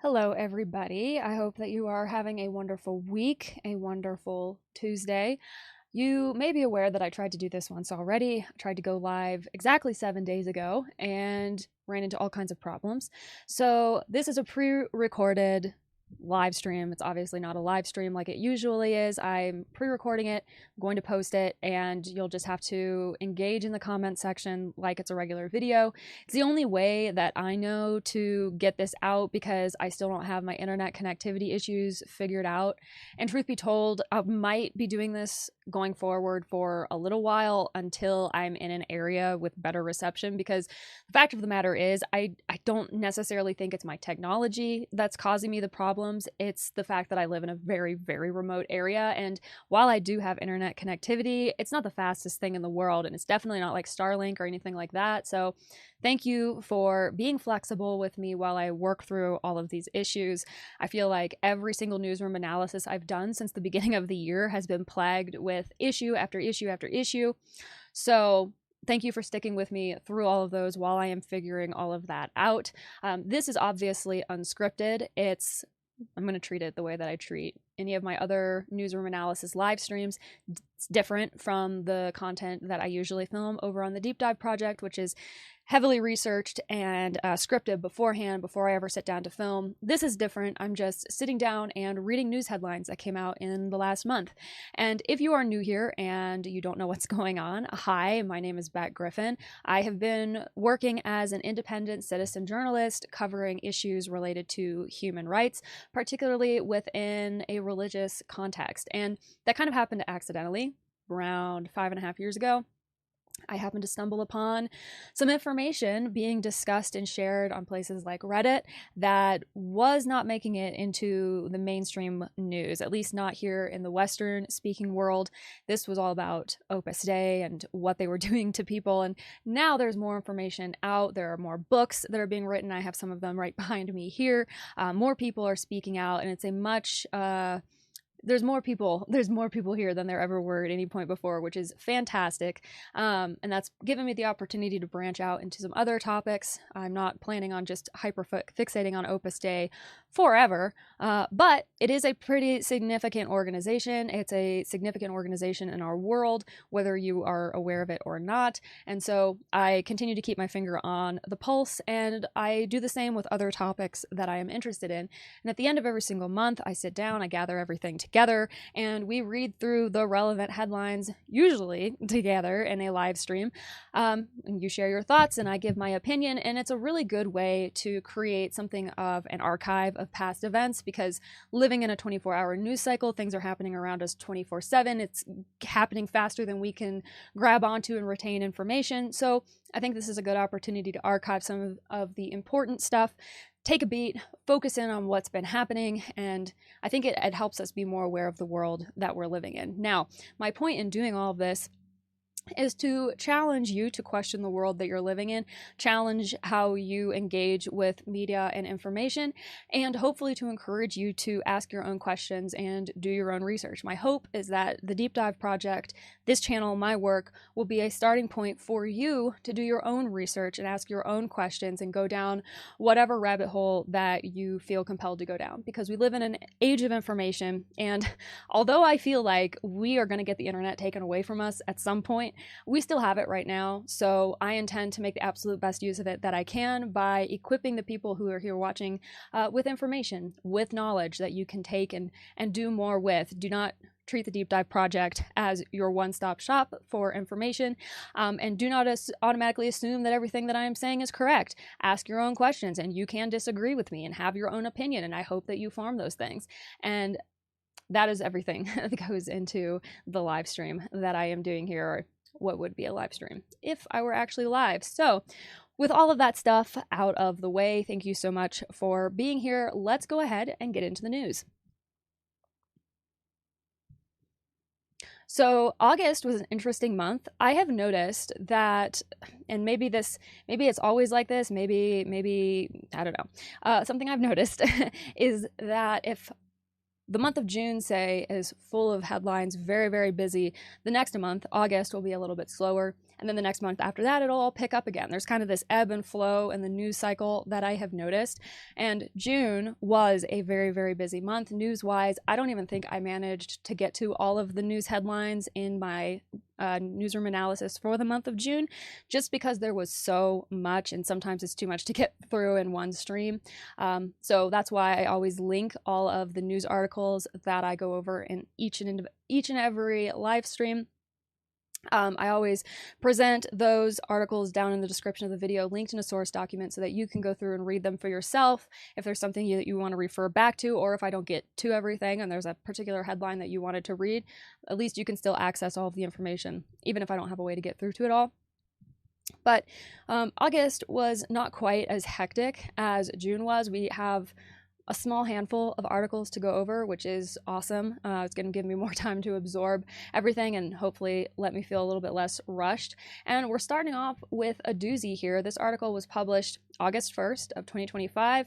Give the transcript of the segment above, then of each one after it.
Hello, everybody. I hope that you are having a wonderful week, a wonderful Tuesday. You may be aware that I tried to do this once already. I tried to go live exactly 7 days ago and ran into all kinds of problems. So, this is a pre recorded live stream. It's obviously not a live stream like it usually is. I'm pre recording it, I'm going to post it, and you'll just have to engage in the comment section like it's a regular video. It's the only way that I know to get this out because I still don't have my internet connectivity issues figured out. And truth be told, I might be doing this going forward for a little while until I'm in an area with better reception, because the fact of the matter is I don't necessarily think it's my technology that's causing me the problems. It's the fact that I live in a very, very remote area, and while I do have internet connectivity, it's not the fastest thing in the world, and it's definitely not like Starlink or anything like that. So thank you for being flexible with me while I work through all of these issues. I feel like every single newsroom analysis I've done since the beginning of the year has been plagued with issue after issue after issue. So thank you for sticking with me through all of those while I am figuring all of that out. This is obviously unscripted. I'm going to treat it the way that I treat any of my other newsroom analysis live streams. It's different from the content that I usually film over on the Deep Dive Project, which is heavily researched and scripted beforehand before I ever sit down to film. This is different. I'm just sitting down and reading news headlines that came out in the last month. And if you are new here and you don't know what's going on, hi, my name is Beck Griffin. I have been working as an independent citizen journalist covering issues related to human rights, particularly within a religious context. And that kind of happened accidentally around 5.5 years ago. I happened to stumble upon some information being discussed and shared on places like Reddit that was not making it into the mainstream news, at least not here in the Western speaking world. This was all about Opus Dei and what they were doing to people. And now there's more information out. There are more books that are being written. I have some of them right behind me here. More people are speaking out, and it's a much there's more people here than there ever were at any point before, which is fantastic. And that's given me the opportunity to branch out into some other topics. I'm not planning on just hyper fixating on Opus Dei forever, but it is a pretty significant organization. It's a significant organization in our world, whether you are aware of it or not. And so I continue to keep my finger on the pulse, and I do the same with other topics that I am interested in. And at the end of every single month, I sit down, I gather everything together, and we read through the relevant headlines, usually together in a live stream. And you share your thoughts, and I give my opinion, and it's a really good way to create something of an archive of past events, because living in a 24-hour news cycle, things are happening around us 24/7. It's happening faster than we can grab onto and retain information. So I think this is a good opportunity to archive some of the important stuff, take a beat, focus in on what's been happening, and I think it helps us be more aware of the world that we're living in. Now, my point in doing all of this is to challenge you to question the world that you're living in, challenge how you engage with media and information, and hopefully to encourage you to ask your own questions and do your own research. My hope is that the Deep Dive Project, this channel, my work, will be a starting point for you to do your own research and ask your own questions and go down whatever rabbit hole that you feel compelled to go down, because we live in an age of information, and although I feel like we are going to get the internet taken away from us at some point, we still have it right now. So I intend to make the absolute best use of it that I can by equipping the people who are here watching with information, with knowledge that you can take and do more with. Do not treat the Deep Dive Project as your one-stop shop for information, and do not automatically assume that everything that I am saying is correct. Ask your own questions, and you can disagree with me and have your own opinion, and I hope that you form those things. And that is everything that goes into the live stream that I am doing here, or what would be a live stream if I were actually live. So with all of that stuff out of the way, thank you so much for being here. Let's go ahead and get into the news. So August was an interesting month. I have noticed that, and maybe it's always like this, maybe I don't know. Something I've noticed is that if the month of June, say, is full of headlines, very, very busy, the next month, August, will be a little bit slower. and then the next month after that, it'll all pick up again. There's kind of this ebb and flow in the news cycle that I have noticed, and June was a very, very busy month news-wise. I don't even think I managed to get to all of the news headlines in my newsroom analysis for the month of June, just because there was so much, and sometimes it's too much to get through in one stream. So that's why I always link all of the news articles that I go over in each and every live stream. I always present those articles down in the description of the video, linked in a source document, so that you can go through and read them for yourself if there's something that you want to refer back to, or if I don't get to everything and there's a particular headline that you wanted to read, at least you can still access all of the information, even if I don't have a way to get through to it all. But August was not quite as hectic as June was. We have a small handful of articles to go over, which is awesome. It's going to give me more time to absorb everything and hopefully let me feel a little bit less rushed. And we're starting off with a doozy here. This article was published August 1st of 2025.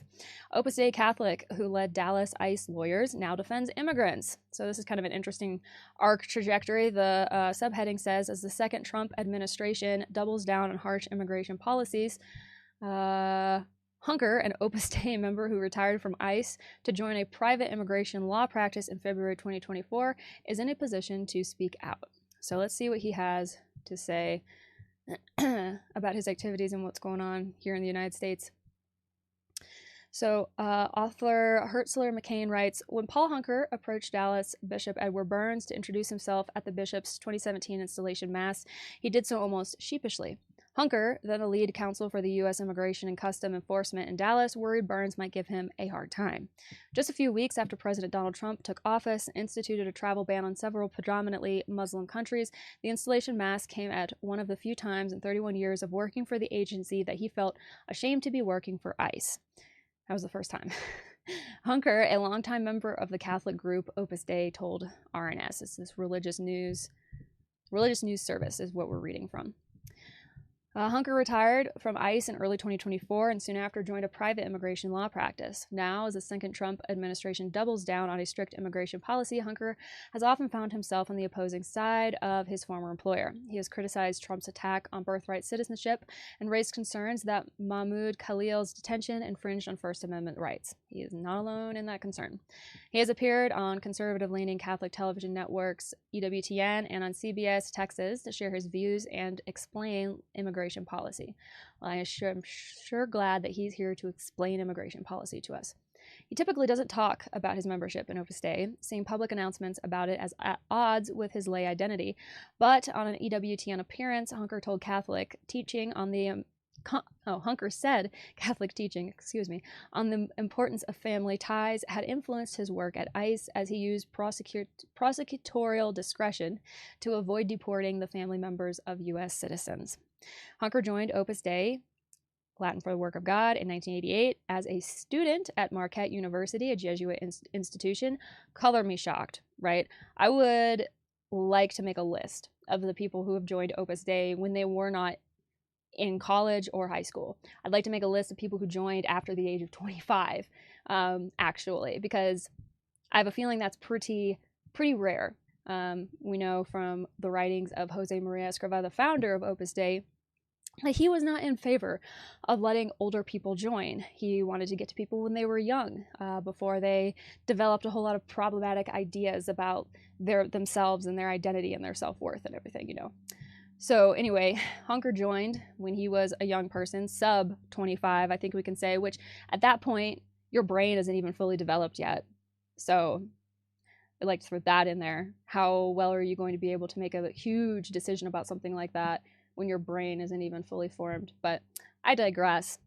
Opus Dei Catholic, who led Dallas ICE lawyers, now defends immigrants. So this is kind of an interesting arc trajectory. The subheading says, as the second Trump administration doubles down on harsh immigration policies, Hunker, an Opus Dei member who retired from ICE to join a private immigration law practice in February 2024, is in a position to speak out. So let's see what he has to say about his activities and what's going on here in the United States. So author Hertzler McCain writes, when Paul Hunker approached Dallas Bishop Edward Burns to introduce himself at the bishop's 2017 installation mass, he did so almost sheepishly. Hunker, then a lead counsel for the U.S. Immigration and Custom Enforcement in Dallas, worried Burns might give him a hard time. Just a few weeks after President Donald Trump took office and instituted a travel ban on several predominantly Muslim countries, the installation mass came at one of the few times in 31 years of working for the agency that he felt ashamed to be working for ICE. That was the first time. Hunker, a longtime member of the Catholic group Opus Dei, told RNS, it's this religious news service is what we're reading from. Hunker retired from ICE in early 2024 and soon after joined a private immigration law practice. Now, as the second Trump administration doubles down on a strict immigration policy, Hunker has often found himself on the opposing side of his former employer. He has criticized Trump's attack on birthright citizenship and raised concerns that Mahmoud Khalil's detention infringed on First Amendment rights. He is not alone in that concern. He has appeared on conservative-leaning Catholic television networks EWTN and on CBS Texas to share his views and explain immigration policy. Well, I'm sure glad that he's here to explain immigration policy to us. He typically doesn't talk about his membership in Opus Dei, seeing public announcements about it as at odds with his lay identity. But on an EWTN appearance, Hunker told Catholic teaching on the Hunker said Catholic teaching, on the importance of family ties had influenced his work at ICE as he used prosecutorial discretion to avoid deporting the family members of U.S. citizens. Hunker joined Opus Dei, Latin for the Work of God, in 1988 as a student at Marquette University, a Jesuit institution. Color me shocked, right? I would like to make a list of the people who have joined Opus Dei when they were not in college or high school. I'd like to make a list of people who joined after the age of 25, actually, because I have a feeling that's pretty rare. We know from the writings of Jose Maria Escrivá, the founder of Opus Dei, that he was not in favor of letting older people join. He wanted to get to people when they were young, before they developed a whole lot of problematic ideas about themselves and their identity and their self-worth and everything, you know. So anyway, Hunker joined when he was a young person, sub 25, I think we can say, which at that point, your brain isn't even fully developed yet. So I'd like to throw that in there. How well are you going to be able to make a huge decision about something like that when your brain isn't even fully formed? But I digress.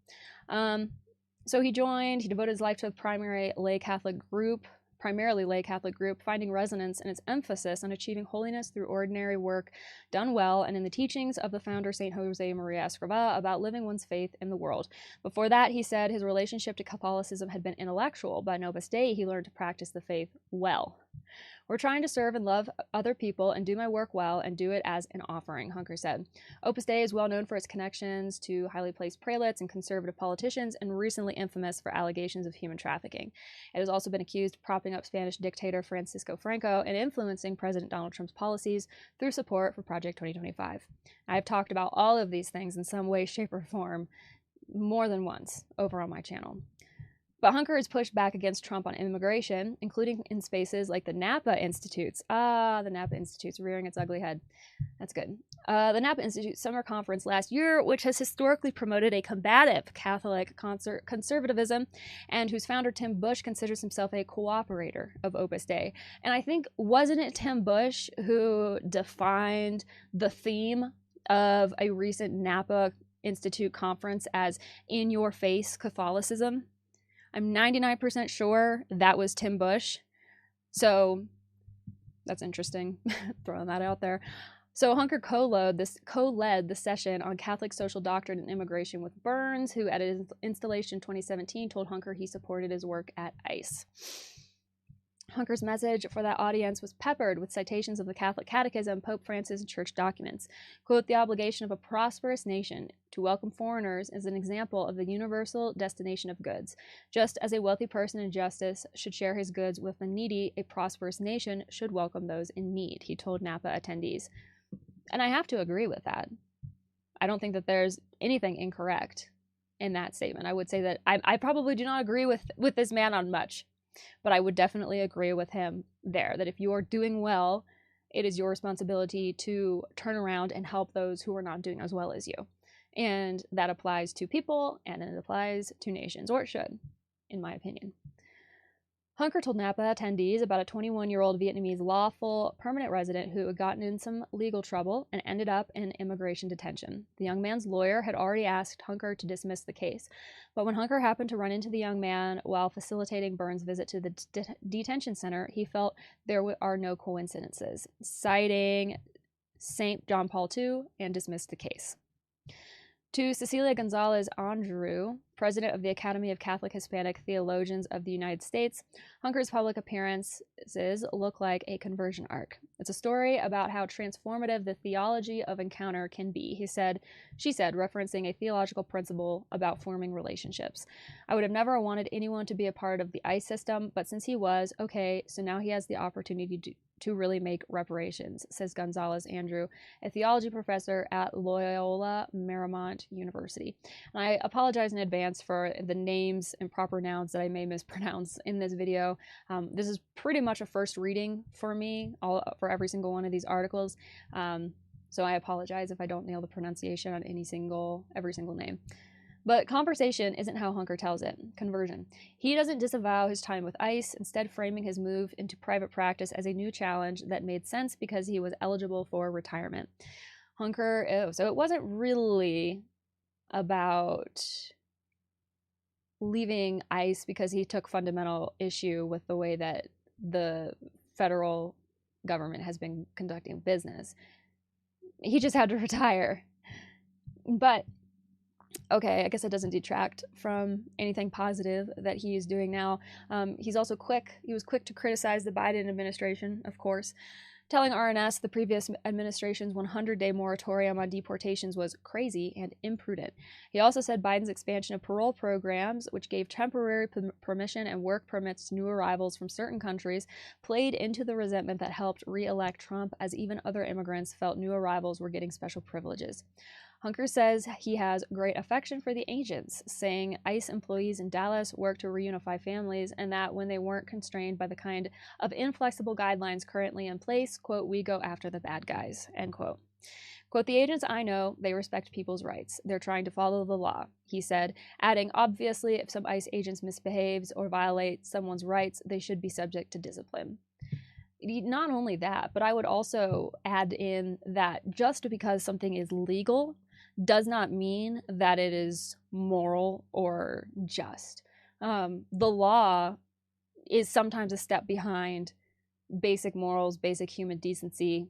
So he devoted his life to a primarily lay Catholic group, finding resonance in its emphasis on achieving holiness through ordinary work done well and in the teachings of the founder, St. Jose Maria Escrivá, about living one's faith in the world. Before that, he said his relationship to Catholicism had been intellectual, but in Opus Dei, he learned to practice the faith well. We're trying to serve and love other people and do my work well and do it as an offering, Hunker said. Opus Dei is well known for its connections to highly placed prelates and conservative politicians, and recently infamous for allegations of human trafficking. It has also been accused of propping up Spanish dictator Francisco Franco and influencing President Donald Trump's policies through support for Project 2025. I have talked about all of these things in some way, shape, or form more than once over on my channel. But Hunker has pushed back against Trump on immigration, including in spaces like the Napa Institute's. The Napa Institute's rearing its ugly head. That's good. The Napa Institute summer conference last year, which has historically promoted a combative Catholic conservatism, and whose founder Tim Bush considers himself a cooperator of Opus Dei. And I think, wasn't it Tim Bush who defined the theme of a recent Napa Institute conference as in-your-face Catholicism? I'm 99% sure that was Tim Bush. So that's interesting, throwing that out there. So Hunker co-led the session on Catholic social doctrine and immigration with Burns, who at his installation in 2017 told Hunker he supported his work at ICE. Hunker's message for that audience was peppered with citations of the Catholic Catechism, Pope Francis, and church documents. Quote, the obligation of a prosperous nation to welcome foreigners is an example of the universal destination of goods. Just as a wealthy person in justice should share his goods with the needy, a prosperous nation should welcome those in need, he told Napa attendees. And I have to agree with that. I don't think that there's anything incorrect in that statement. I would say that I probably do not agree with this man on much. But I would definitely agree with him there, that if you are doing well, it is your responsibility to turn around and help those who are not doing as well as you. And that applies to people, and it applies to nations, or it should, in my opinion. Hunker told Napa attendees about a 21-year-old Vietnamese lawful permanent resident who had gotten in some legal trouble and ended up in immigration detention. The young man's lawyer had already asked Hunker to dismiss the case, but when Hunker happened to run into the young man while facilitating Burns' visit to the detention center, he felt there are no coincidences, citing St. John Paul II, and dismissed the case. To Cecilia Gonzalez Andrew, president of the Academy of Catholic Hispanic Theologians of the United States, Hunker's public appearances look like a conversion arc. It's a story about how transformative the theology of encounter can be, she said, referencing a theological principle about forming relationships. I would have never wanted anyone to be a part of the ICE system, but since he was, okay, so now he has the opportunity to really make reparations, says Gonzalez Andrew, a theology professor at Loyola Marymount University. And I apologize in advance for the names and proper nouns that I may mispronounce in this video. This is pretty much a first reading for me, for every single one of these articles. So I apologize if I don't nail the pronunciation on every single name. But conversation isn't how Hunker tells it. Conversion. He doesn't disavow his time with ICE, instead framing his move into private practice as a new challenge that made sense because he was eligible for retirement. So it wasn't really about leaving ICE because he took fundamental issue with the way that the federal government has been conducting business. He just had to retire. But okay, I guess it doesn't detract from anything positive that he is doing now. He was quick to criticize the Biden administration, of course, telling RNS the previous administration's 100-day moratorium on deportations was crazy and imprudent. He also said Biden's expansion of parole programs, which gave temporary permission and work permits to new arrivals from certain countries, played into the resentment that helped re-elect Trump, as even other immigrants felt new arrivals were getting special privileges. Hunker says he has great affection for the agents, saying ICE employees in Dallas worked to reunify families, and that when they weren't constrained by the kind of inflexible guidelines currently in place, quote, we go after the bad guys, end quote. Quote, the agents I know, they respect people's rights. They're trying to follow the law, he said, adding, obviously, if some ICE agents misbehaves or violate someone's rights, they should be subject to discipline. Not only that, but I would also add in that just because something is legal does not mean that it is moral or just. The law is sometimes a step behind basic morals, basic human decency.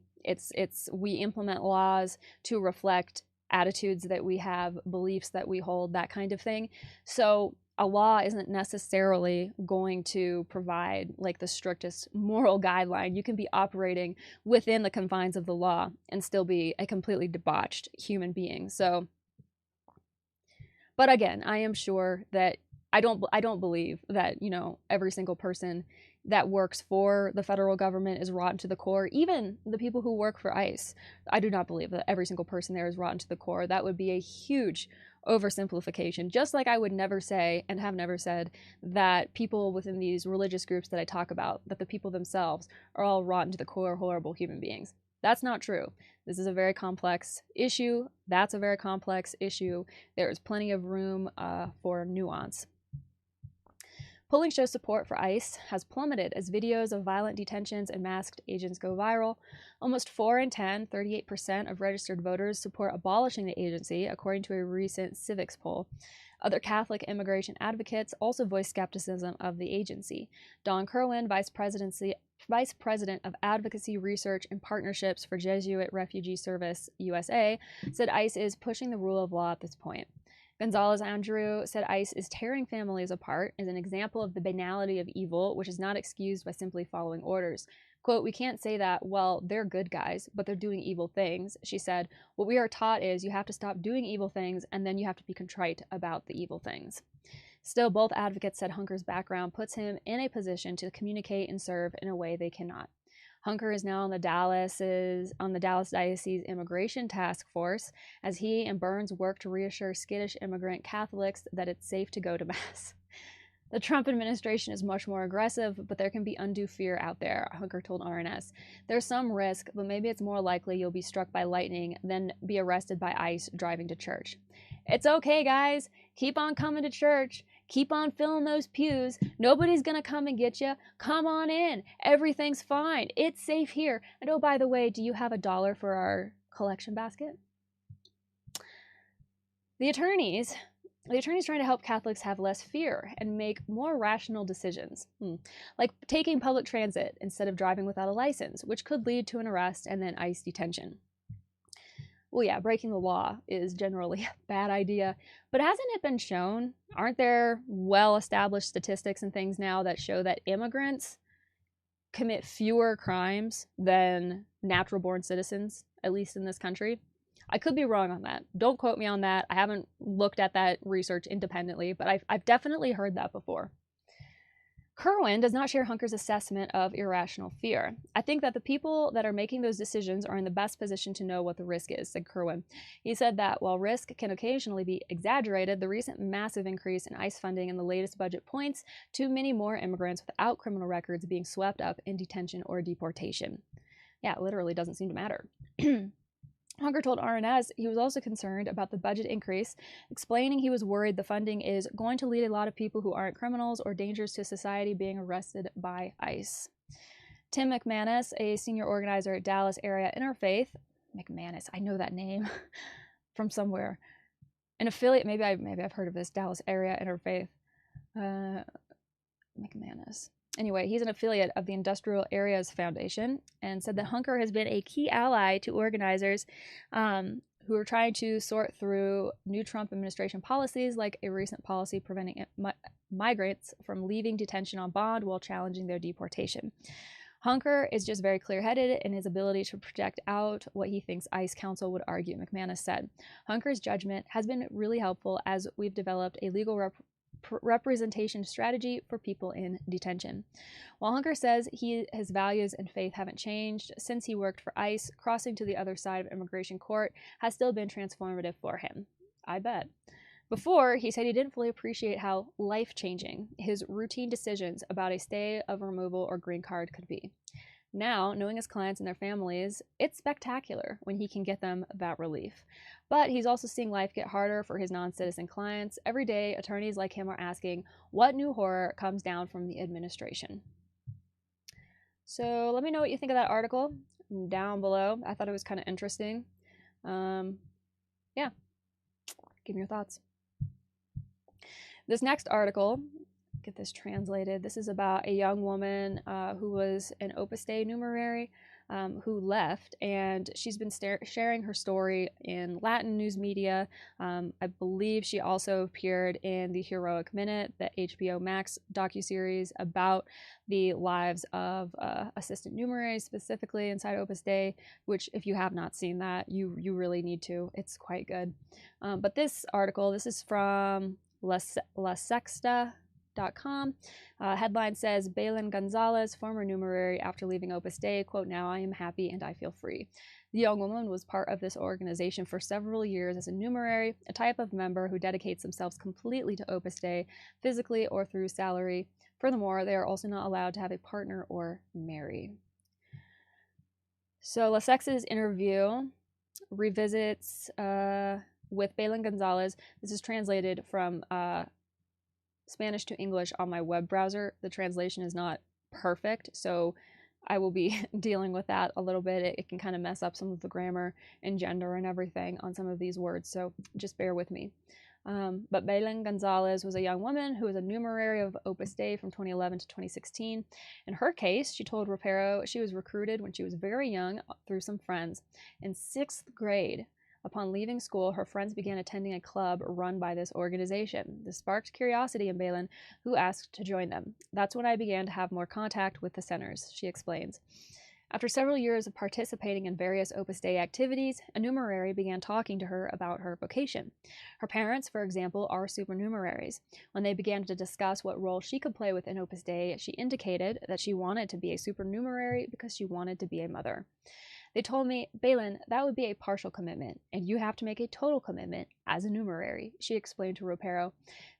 We implement laws to reflect attitudes that we have, beliefs that we hold, that kind of thing. So a law isn't necessarily going to provide like the strictest moral guideline. You can be operating within the confines of the law and still be a completely debauched human being. So, but again, I am sure that I don't believe that, you know, every single person that works for the federal government is rotten to the core. Even the people who work for ICE, I do not believe that every single person there is rotten to the core. That would be a huge oversimplification. Just like I would never say and have never said that people within these religious groups that I talk about, that the people themselves are all rotten to the core, horrible human beings. That's not true. This is a very complex issue. That's a very complex issue. There is plenty of room for nuance. Polling shows support for ICE has plummeted as videos of violent detentions and masked agents go viral. Almost 4 in 10, 38% of registered voters support abolishing the agency, according to a recent civics poll. Other Catholic immigration advocates also voiced skepticism of the agency. Don Kerwin, Vice President of Advocacy, Research, and Partnerships for Jesuit Refugee Service USA, said ICE is pushing the rule of law at this point. Gonzalez Andrew said ICE is tearing families apart as an example of the banality of evil, which is not excused by simply following orders. Quote, "We can't say that, well, they're good guys, but they're doing evil things." She said, "What we are taught is you have to stop doing evil things and then you have to be contrite about the evil things." Still, both advocates said Hunker's background puts him in a position to communicate and serve in a way they cannot. Hunker is now on the Dallas Diocese Immigration Task Force as he and Burns work to reassure skittish immigrant Catholics that it's safe to go to Mass. The Trump administration is much more aggressive, but there can be undue fear out there, Hunker told RNS. "There's some risk, but maybe it's more likely you'll be struck by lightning than be arrested by ICE driving to church." It's okay, guys. Keep on coming to church. Keep on filling those pews. Nobody's going to come and get you. Come on in. Everything's fine. It's safe here. And oh, by the way, do you have $1 for our collection basket? The attorneys trying to help Catholics have less fear and make more rational decisions, like taking public transit instead of driving without a license, which could lead to an arrest and then ICE detention. Well, yeah, breaking the law is generally a bad idea, but hasn't it been shown? Aren't there well-established statistics and things now that show that immigrants commit fewer crimes than natural-born citizens, at least in this country? I could be wrong on that. Don't quote me on that. I haven't looked at that research independently, but I've definitely heard that before. Kerwin does not share Hunker's assessment of irrational fear. "I think that the people that are making those decisions are in the best position to know what the risk is," said Kerwin. He said that while risk can occasionally be exaggerated, the recent massive increase in ICE funding in the latest budget points to many more immigrants without criminal records being swept up in detention or deportation. Yeah, it literally doesn't seem to matter. Hunker told RNS he was also concerned about the budget increase, explaining he was worried the funding is going to lead a lot of people who aren't criminals or dangerous to society being arrested by ICE. Tim McManus, a senior organizer at Dallas Area Interfaith, McManus, I know that name from somewhere, an affiliate, maybe I've heard of this, Dallas Area Interfaith, McManus. Anyway, he's an affiliate of the Industrial Areas Foundation and said that Hunker has been a key ally to organizers who are trying to sort through new Trump administration policies, like a recent policy preventing migrants from leaving detention on bond while challenging their deportation. Hunker is just very clear-headed in his ability to project out what he thinks ICE counsel would argue, McManus said. Hunker's judgment has been really helpful as we've developed a legal representation strategy for people in detention. While Hunker says his values and faith haven't changed since he worked for ICE, crossing to the other side of immigration court has still been transformative for him. I bet. Before, he said he didn't fully appreciate how life-changing his routine decisions about a stay of removal or green card could be. Now, knowing his clients and their families, it's spectacular when he can get them that relief. But he's also seeing life get harder for his non-citizen clients. Every day, attorneys like him are asking, what new horror comes down from the administration? So let me know what you think of that article down below. I thought it was kind of interesting. Yeah, give me your thoughts. This next article get this translated. This is about a young woman who was an Opus Dei numerary who left, and she's been sharing her story in Latin news media. I believe she also appeared in the Heroic Minute, the HBO Max docuseries about the lives of assistant numeraries, specifically inside Opus Dei, which if you have not seen that, you really need to. It's quite good. But this article, this is from LaSexta.com. Headline says, Belen Gonzalez, former numerary after leaving Opus Dei, quote, now I am happy and I feel free. The young woman was part of this organization for several years as a numerary, a type of member who dedicates themselves completely to Opus Dei, physically or through salary. Furthermore, they are also not allowed to have a partner or marry. So LaSexta's interview revisits with Belen Gonzalez. This is translated from Spanish to English on my web browser. The translation is not perfect, so I will be dealing with that a little bit. It can kind of mess up some of the grammar and gender and everything on some of these words, so just bear with me. But Belen Gonzalez was a young woman who was a numerary of Opus Dei from 2011 to 2016. In her case, she told Ropero she was recruited when she was very young through some friends. In 6th grade, upon leaving school, her friends began attending a club run by this organization. This sparked curiosity in Belen, who asked to join them. That's when I began to have more contact with the centers, she explains. After several years of participating in various Opus Dei activities, a numerary began talking to her about her vocation. Her parents, for example, are supernumeraries. When they began to discuss what role she could play within Opus Dei, she indicated that she wanted to be a supernumerary because she wanted to be a mother. They told me, Belen, that would be a partial commitment, and you have to make a total commitment as a numerary, she explained to Ropero.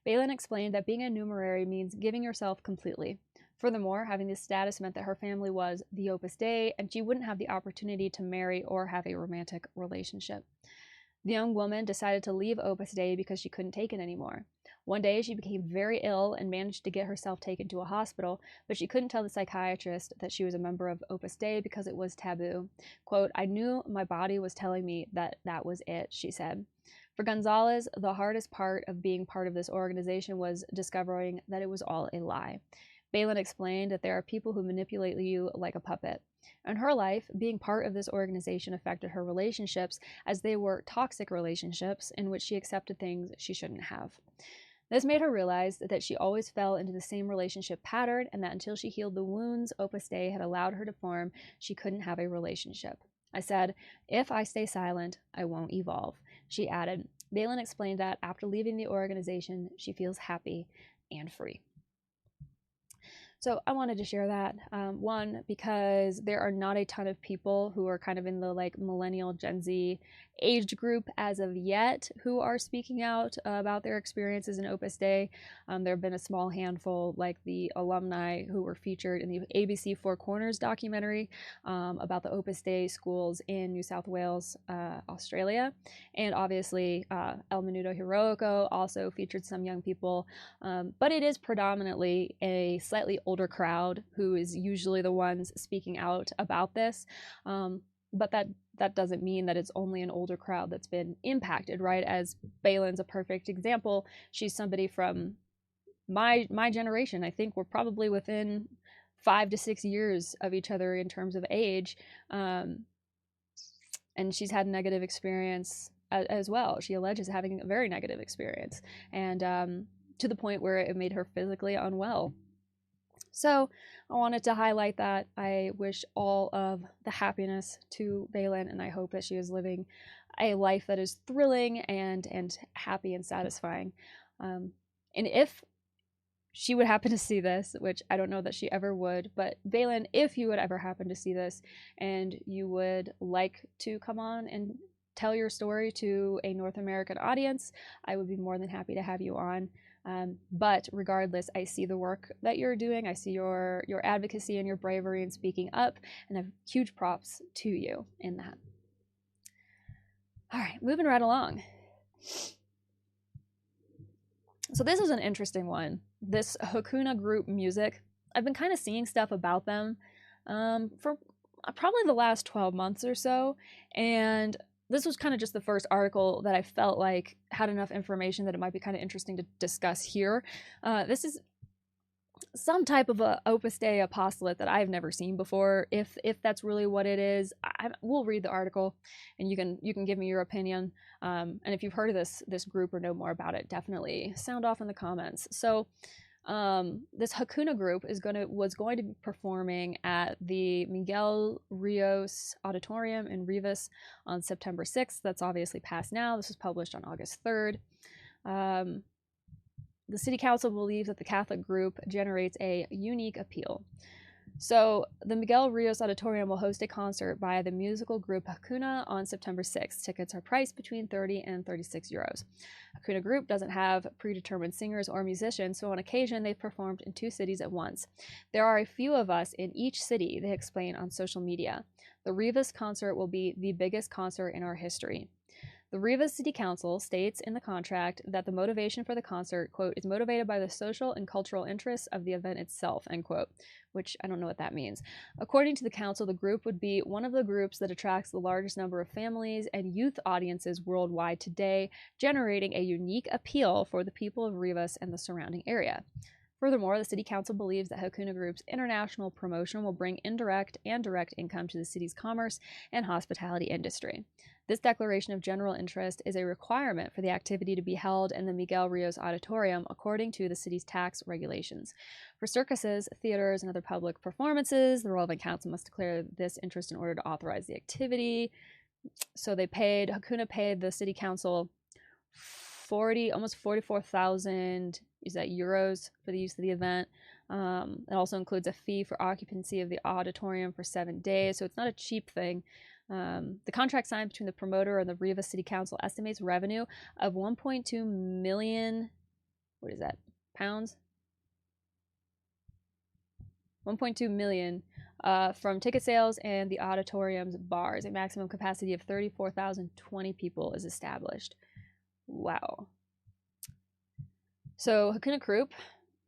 Belen explained that being a numerary means giving yourself completely. Furthermore, having this status meant that her family was the Opus Dei, and she wouldn't have the opportunity to marry or have a romantic relationship. The young woman decided to leave Opus Dei because she couldn't take it anymore. One day, she became very ill and managed to get herself taken to a hospital, but she couldn't tell the psychiatrist that she was a member of Opus Dei because it was taboo. Quote, I knew my body was telling me that that was it, she said. For Gonzalez, the hardest part of being part of this organization was discovering that it was all a lie. Belen explained that there are people who manipulate you like a puppet. In her life, being part of this organization affected her relationships, as they were toxic relationships in which she accepted things she shouldn't have. This made her realize that she always fell into the same relationship pattern, and that until she healed the wounds Opus Dei had allowed her to form, she couldn't have a relationship. I said, if I stay silent, I won't evolve, she added. Belen explained that after leaving the organization, she feels happy and free. So I wanted to share that, one, because there are not a ton of people who are kind of in the like millennial Gen Z age group as of yet who are speaking out about their experiences in Opus Dei. There have been a small handful, like the alumni who were featured in the ABC Four Corners documentary about the Opus Dei schools in New South Wales, Australia. And obviously El Menudo Heroico also featured some young people, but it is predominantly a slightly older crowd who is usually the ones speaking out about this. But that doesn't mean that it's only an older crowd that's been impacted, right? As Belen's a perfect example. She's somebody from my generation. I think we're probably within 5 to 6 years of each other in terms of age. And she's had a negative experience as well. She alleges having a very negative experience, and to the point where it made her physically unwell. So I wanted to highlight that. I wish all of the happiness to Belen, and I hope that she is living a life that is thrilling and happy and satisfying. And if she would happen to see this, which I don't know that she ever would, but Belen, if you would ever happen to see this and you would like to come on and tell your story to a North American audience, I would be more than happy to have you on. But regardless, I see the work that you're doing. I see your advocacy and your bravery in speaking up, and I have huge props to you in that. All right, moving right along. So this is an interesting one. This Hakuna Group Music. I've been kind of seeing stuff about them for probably the last 12 months or so, and this was kind of just the first article that I felt like had enough information that it might be kind of interesting to discuss here. This is some type of a Opus Dei apostolate that I've never seen before. If that's really what it is, we'll read the article, and you can give me your opinion. And if you've heard of this group or know more about it, definitely sound off in the comments. So this Hakuna group was going to be performing at the Miguel Rios Auditorium in Rivas on September 6th. That's obviously past now. This was published on August 3rd. The city council believes that the Catholic group generates a unique appeal. So the Miguel Rios Auditorium will host a concert by the musical group Hakuna on September 6th. Tickets are priced between 30 and 36 euros. Hakuna group doesn't have predetermined singers or musicians, so on occasion they've performed in 2 cities at once. There are a few of us in each city, they explain on social media. The Rivas concert will be the biggest concert in our history. The Rivas City Council states in the contract that the motivation for the concert, quote, is motivated by the social and cultural interests of the event itself, end quote, which I don't know what that means. According to the council, the group would be one of the groups that attracts the largest number of families and youth audiences worldwide today, generating a unique appeal for the people of Rivas and the surrounding area. Furthermore, the City Council believes that Hakuna Group's international promotion will bring indirect and direct income to the city's commerce and hospitality industry. This declaration of general interest is a requirement for the activity to be held in the Miguel Rios Auditorium according to the city's tax regulations. For circuses, theaters, and other public performances, the relevant council must declare this interest in order to authorize the activity. So Hakuna paid the City Council almost 44,000 euros for the use of the event. It also includes a fee for occupancy of the auditorium for 7 days, so it's not a cheap thing. The contract signed between the promoter and the Rivas City Council estimates revenue of 1.2 million, pounds? 1.2 million from ticket sales and the auditorium's bars. A maximum capacity of 34,020 people is established. Wow. So Hakuna Group,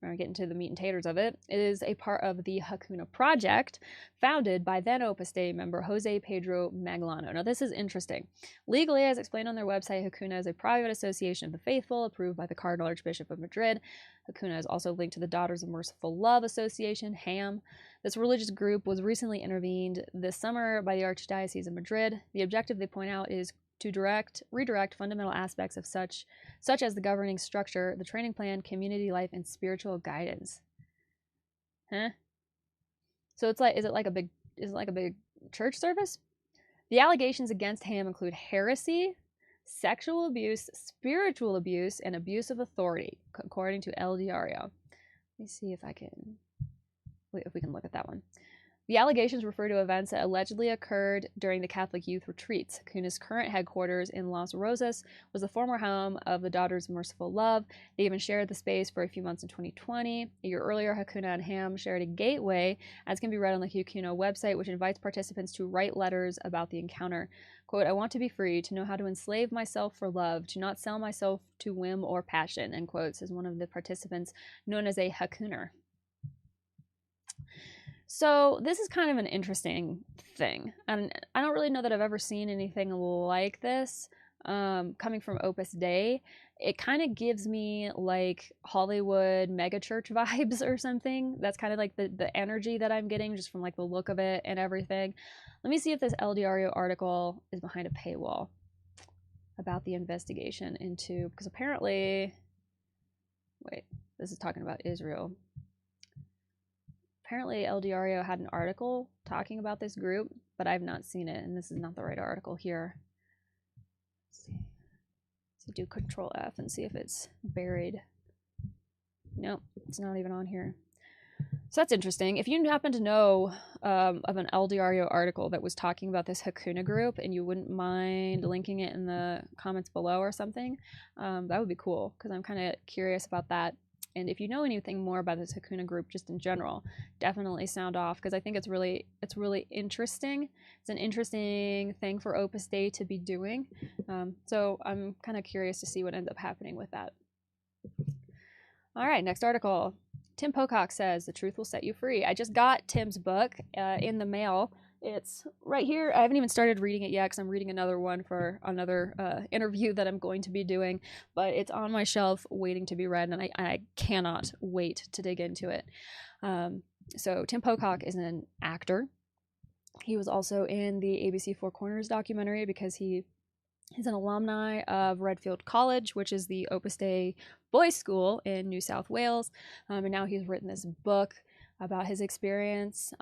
we're going to get into the meat and taters of it, is a part of the Hakuna Project, founded by then Opus Dei member Jose Pedro Maglano. Now, this is interesting. Legally, as explained on their website, Hakuna is a private association of the faithful approved by the Cardinal Archbishop of Madrid. Hakuna is also linked to the Daughters of Merciful Love Association, HAM. This religious group was recently intervened this summer by the Archdiocese of Madrid. The objective, they point out, is to redirect fundamental aspects of such as the governing structure, the training plan, community life, and spiritual guidance. Huh? So is it like a big church service? The allegations against HAM include heresy, sexual abuse, spiritual abuse, and abuse of authority, according to El Diario. Let me see if we can look at that one. The allegations refer to events that allegedly occurred during the Catholic youth retreats. Hakuna's current headquarters in Las Rosas was the former home of the Daughters of Merciful Love. They even shared the space for a few months in 2020. A year earlier, Hakuna and HAM shared a gateway, as can be read on the Hakuna website, which invites participants to write letters about the encounter. Quote, I want to be free, to know how to enslave myself for love, to not sell myself to whim or passion, end quote, says one of the participants, known as a Hakuner. So this is kind of an interesting thing, and I don't really know that I've ever seen anything like this coming from Opus Dei. It kind of gives me like Hollywood megachurch vibes or something. That's kind of like the energy that I'm getting just from like the look of it and everything. Let me see if this El Diario article is behind a paywall about the investigation into, because apparently, wait, this is talking about Israel. Apparently, El Diario had an article talking about this group, but I've not seen it, and this is not the right article here. Let's see. Let's do Control F and see if it's buried. Nope, it's not even on here. So that's interesting. If you happen to know of an El Diario article that was talking about this Hakuna group, and you wouldn't mind linking it in the comments below or something, that would be cool, because I'm kind of curious about that. And if you know anything more about this Hakuna group just in general, definitely sound off, because I think it's really interesting. It's an interesting thing for Opus Dei to be doing. So I'm kind of curious to see what ends up happening with that. All right, next article. Tim Pocock says, "The truth will set you free." I just got Tim's book in the mail. It's right here. I haven't even started reading it yet because I'm reading another one for another interview that I'm going to be doing, but it's on my shelf waiting to be read, and I cannot wait to dig into it. So Tim Pocock is an actor. He was also in the ABC Four Corners documentary because he's an alumni of Redfield College, which is the Opus Dei boys' school in New South Wales. And now he's written this book about his experience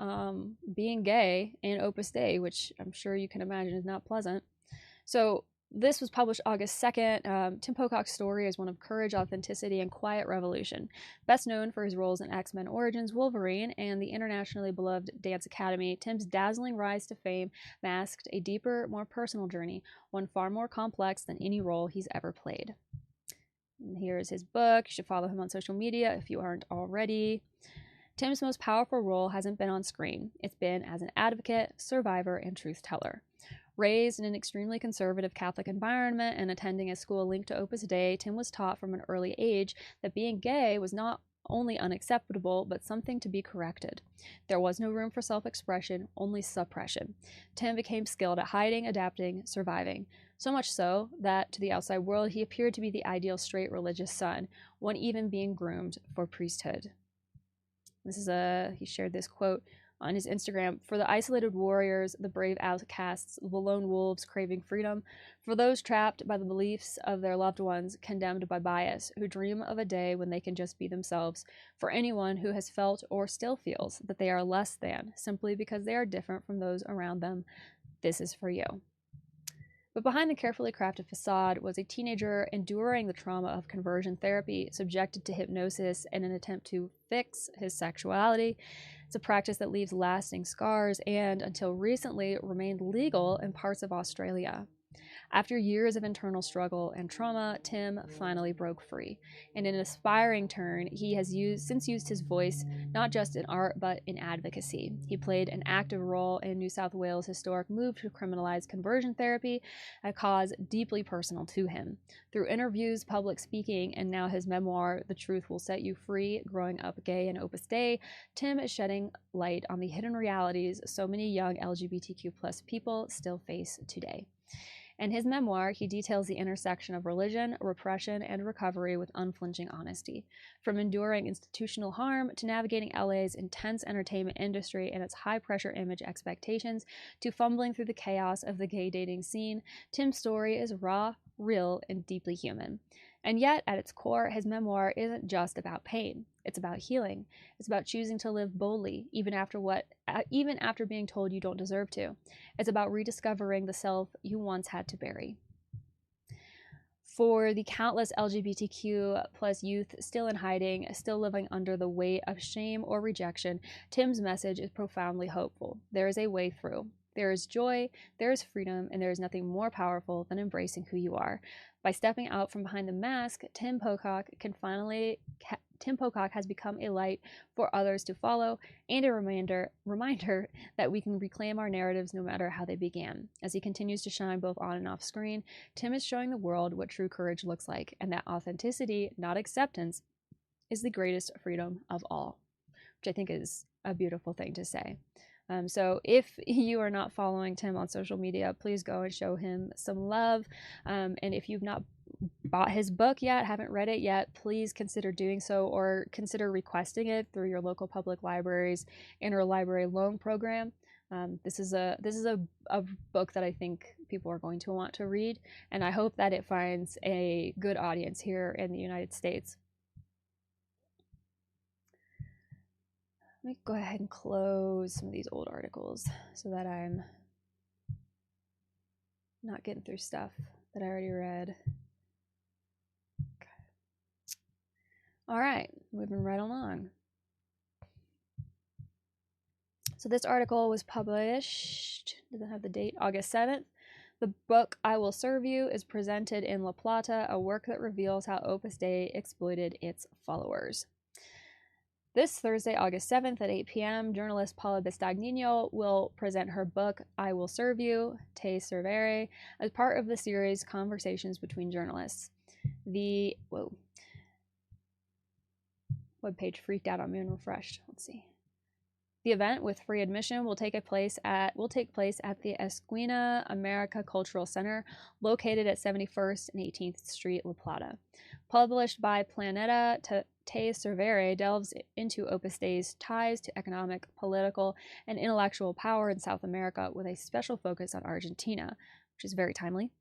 being gay in Opus Dei, which I'm sure you can imagine is not pleasant. So this was published August 2nd. Tim Pocock's story is one of courage, authenticity, and quiet revolution. Best known for his roles in X-Men Origins, Wolverine, and the internationally beloved Dance Academy, Tim's dazzling rise to fame masked a deeper, more personal journey, one far more complex than any role he's ever played. And here's his book. You should follow him on social media if you aren't already. Tim's most powerful role hasn't been on screen. It's been as an advocate, survivor, and truth teller. Raised in an extremely conservative Catholic environment and attending a school linked to Opus Dei, Tim was taught from an early age that being gay was not only unacceptable, but something to be corrected. There was no room for self-expression, only suppression. Tim became skilled at hiding, adapting, surviving. So much so that to the outside world, he appeared to be the ideal straight religious son, one even being groomed for priesthood. He shared this quote on his Instagram: "For the isolated warriors, the brave outcasts, the lone wolves craving freedom, for those trapped by the beliefs of their loved ones, condemned by bias, who dream of a day when they can just be themselves, for anyone who has felt or still feels that they are less than simply because they are different from those around them, this is for you." But behind the carefully crafted facade was a teenager enduring the trauma of conversion therapy, subjected to hypnosis in an attempt to fix his sexuality. It's a practice that leaves lasting scars and, until recently, remained legal in parts of Australia. After years of internal struggle and trauma, Tim finally broke free. And in an aspiring turn, he has since used his voice not just in art but in advocacy. He played an active role in New South Wales' historic move to criminalize conversion therapy, a cause deeply personal to him. Through interviews, public speaking, and now his memoir, The Truth Will Set You Free: Growing Up Gay in Opus Dei, Tim is shedding light on the hidden realities so many young LGBTQ+ people still face today. In his memoir, he details the intersection of religion, repression, and recovery with unflinching honesty. From enduring institutional harm to navigating LA's intense entertainment industry and its high-pressure image expectations to fumbling through the chaos of the gay dating scene, Tim's story is raw, real, and deeply human. And yet, at its core, his memoir isn't just about pain. It's about healing. It's about choosing to live boldly, even after being told you don't deserve to. It's about rediscovering the self you once had to bury. For the countless LGBTQ+ youth still in hiding, still living under the weight of shame or rejection, Tim's message is profoundly hopeful. There is a way through. There is joy, there is freedom, and there is nothing more powerful than embracing who you are. By stepping out from behind the mask, Tim Pocock has become a light for others to follow and a reminder that we can reclaim our narratives no matter how they began. As he continues to shine both on and off screen, Tim is showing the world what true courage looks like, and that authenticity, not acceptance, is the greatest freedom of all, which I think is a beautiful thing to say. So if you are not following Tim on social media, please go and show him some love. And if you've not bought his book yet, haven't read it yet, please consider doing so, or consider requesting it through your local public library's interlibrary loan program. This is a book that I think people are going to want to read, and I hope that it finds a good audience here in the United States. Let me go ahead and close some of these old articles so that I'm not getting through stuff that I already read. Okay. All right, moving right along. So this article was published, doesn't have the date, August 7th. The book I Will Serve You is presented in La Plata, a work that reveals how Opus Dei exploited its followers. This Thursday, August 7th at 8 p.m., journalist Paula Bistagnino will present her book, I Will Serve You, Te Servere, as part of the series Conversations Between Journalists. Webpage freaked out on me and refreshed. Let's see. The event, with free admission, will take place at the Esquina America Cultural Center, located at 71st and 18th Street, La Plata. Published by Planeta Te Servere, delves into Opus Dei's ties to economic, political, and intellectual power in South America, with a special focus on Argentina, which is very timely.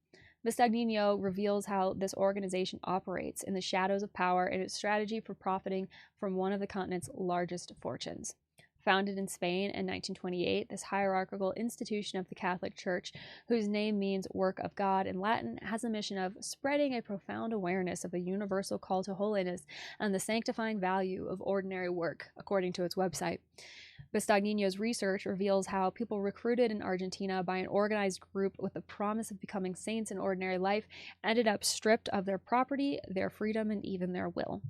Vistagnino reveals how this organization operates in the shadows of power and its strategy for profiting from one of the continent's largest fortunes. Founded in Spain in 1928, this hierarchical institution of the Catholic Church, whose name means work of God in Latin, has a mission of spreading a profound awareness of the universal call to holiness and the sanctifying value of ordinary work, according to its website. Vistagnino's research reveals how people recruited in Argentina by an organized group with the promise of becoming saints in ordinary life ended up stripped of their property, their freedom, and even their will.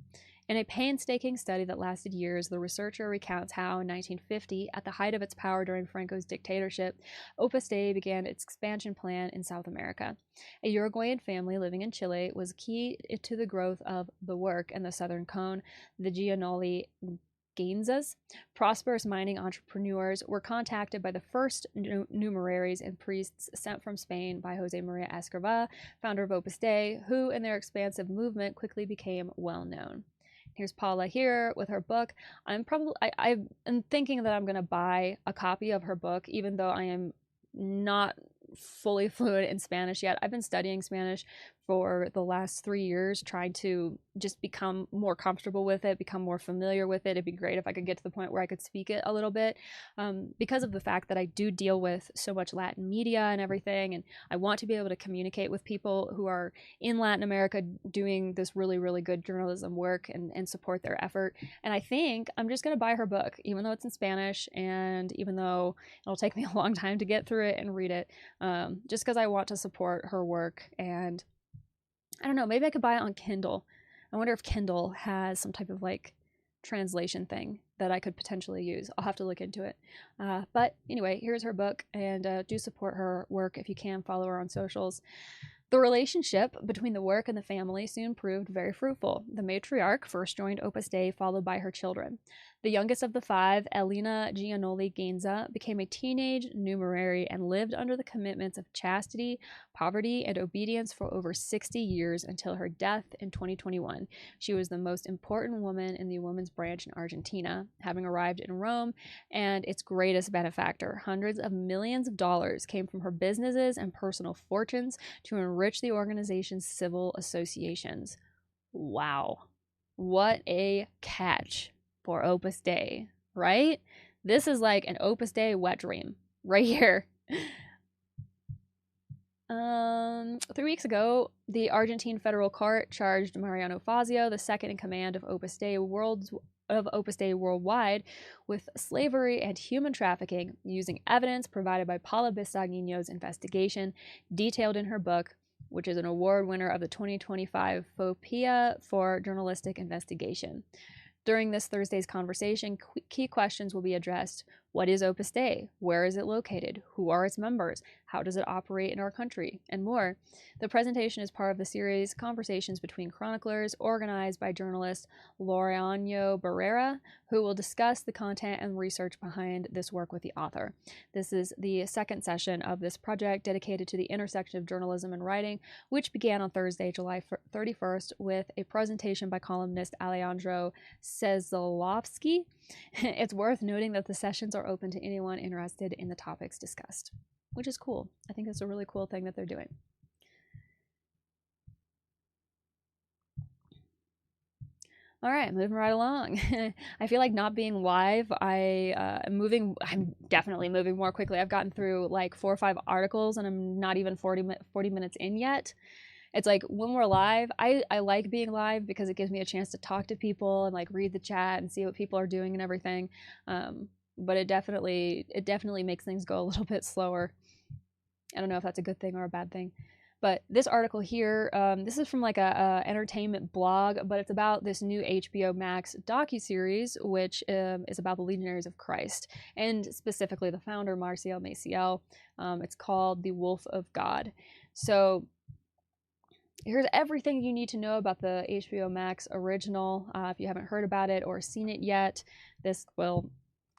In a painstaking study that lasted years, the researcher recounts how, in 1950, at the height of its power during Franco's dictatorship, Opus Dei began its expansion plan in South America. A Uruguayan family living in Chile was key to the growth of the work in the southern cone. The Gianoli Gainzas, prosperous mining entrepreneurs, were contacted by the first numeraries and priests sent from Spain by Jose Maria Escrivá, founder of Opus Dei, who, in their expansive movement, quickly became well known. Here's Paula here with her book. I'm thinking that I'm going to buy a copy of her book, even though I am not fully fluent in Spanish yet. I've been studying Spanish for the last 3 years, trying to just become more comfortable with it, become more familiar with it. It'd be great if I could get to the point where I could speak it a little bit, because of the fact that I do deal with so much Latin media and everything, and I want to be able to communicate with people who are in Latin America doing this really, really good journalism work and support their effort. And I think I'm just going to buy her book, even though it's in Spanish, and even though it'll take me a long time to get through it and read it, just because I want to support her work. And I don't know, maybe I could buy it on Kindle. I wonder if Kindle has some type of like translation thing that I could potentially use. I'll have to look into it. But anyway, here's her book, and do support her work if you can. Follow her on socials. The relationship between the work and the family soon proved very fruitful. The matriarch first joined Opus Dei, followed by her children. The youngest of the five, Elena Gianoli Gainza, became a teenage numerary and lived under the commitments of chastity, poverty, and obedience for over 60 years until her death in 2021. She was the most important woman in the women's branch in Argentina, having arrived in Rome and its greatest benefactor. Hundreds of millions of dollars came from her businesses and personal fortunes to enrich the organization's civil associations. Wow. What a catch for Opus Dei, right? This is like an Opus Dei wet dream right here. 3 weeks ago, the Argentine federal court charged Mariano Fazio, the second in command of Opus Dei worldwide, with slavery and human trafficking, using evidence provided by Paula Bistagnino's investigation, detailed in her book, which is an award winner of the 2025 FOPIA for journalistic investigation. During this Thursday's conversation, key questions will be addressed. What is Opus Dei? Where is it located? Who are its members? How does it operate in our country? And more. The presentation is part of the series Conversations Between Chroniclers, organized by journalist Laureano Barrera, who will discuss the content and research behind this work with the author. This is the second session of this project dedicated to the intersection of journalism and writing, which began on Thursday, July 31st, with a presentation by columnist Alejandro Sezolovsky. It's worth noting that the sessions are open to anyone interested in the topics discussed, which is cool. I think it's a really cool thing that they're doing. All right, moving right along. I feel like not being live, I'm definitely moving more quickly. I've gotten through like 4 or 5 articles and I'm not even 40 minutes in yet. It's like when we're live, I like being live because it gives me a chance to talk to people and like read the chat and see what people are doing and everything. But it definitely makes things go a little bit slower. I don't know if that's a good thing or a bad thing. But this article here, this is from like a entertainment blog, but it's about this new HBO Max docuseries, which is about the Legionaries of Christ, and specifically the founder, Marcial Maciel. It's called The Wolf of God. So Here's everything you need to know about the HBO Max original. If you haven't heard about it or seen it yet, this will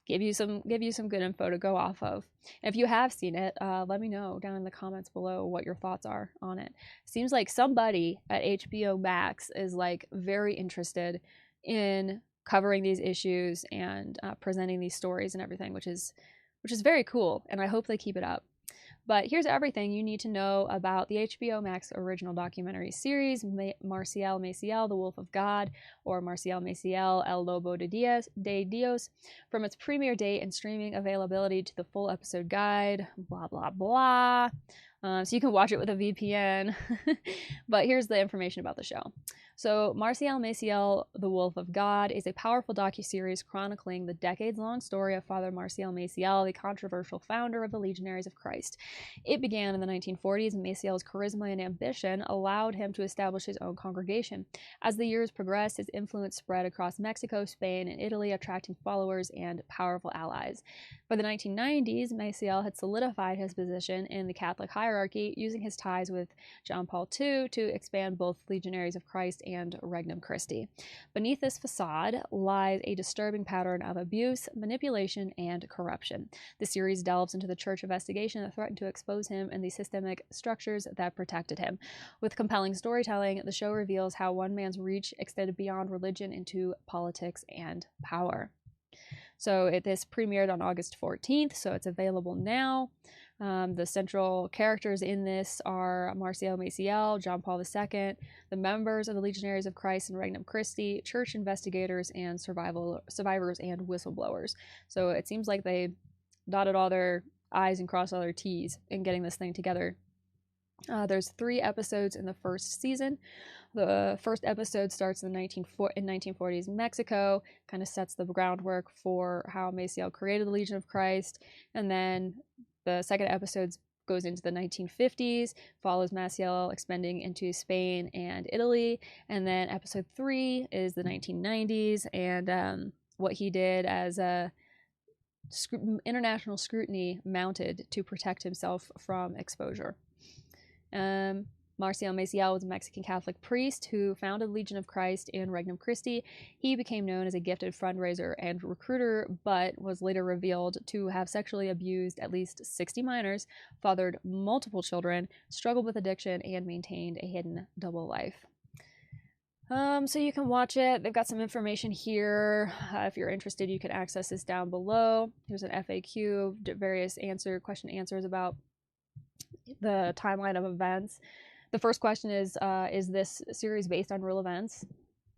give you some good info to go off of. And if you have seen it, let me know down in the comments below what your thoughts are on it. Seems like somebody at HBO Max is like very interested in covering these issues and presenting these stories and everything, which is very cool, and I hope they keep it up. But here's everything you need to know about the HBO Max original documentary series, Marcial Maciel, The Wolf of God, or Marcial Maciel, El Lobo de Dios, from its premiere date and streaming availability to the full episode guide, blah, blah, blah. So you can watch it with a VPN. But here's the information about the show. So Marcial Maciel, The Wolf of God, is a powerful docuseries chronicling the decades-long story of Father Marcial Maciel, the controversial founder of the Legionaries of Christ. It began in the 1940s, and Maciel's charisma and ambition allowed him to establish his own congregation. As the years progressed, his influence spread across Mexico, Spain, and Italy, attracting followers and powerful allies. By the 1990s, Maciel had solidified his position in the Catholic hierarchy, using his ties with John Paul II to expand both Legionaries of Christ and Regnum Christi. Beneath this facade lies a disturbing pattern of abuse, manipulation, and corruption. The series delves into the church investigation that threatened to expose him and the systemic structures that protected him. With compelling storytelling, the show reveals how one man's reach extended beyond religion into politics and power. So this premiered on August 14th, so it's available now. The central characters in this are Marcial Maciel, John Paul II, the members of the Legionaries of Christ and Regnum Christi, church investigators, and survivors and whistleblowers. So it seems like they dotted all their I's and crossed all their T's in getting this thing together. There's 3 episodes in the first season. The first episode starts in 1940s Mexico, kind of sets the groundwork for how Maciel created the Legion of Christ, and then the second episode goes into the 1950s, follows Maciel expanding into Spain and Italy, and then episode 3 is the 1990s and what he did as international scrutiny mounted to protect himself from exposure. Marcial Maciel was a Mexican Catholic priest who founded Legion of Christ and Regnum Christi. He became known as a gifted fundraiser and recruiter, but was later revealed to have sexually abused at least 60 minors, fathered multiple children, struggled with addiction, and maintained a hidden double life. So you can watch it. They've got some information here. If you're interested, you can access this down below. Here's an FAQ, various question answers about the timeline of events. The first question is this series based on real events?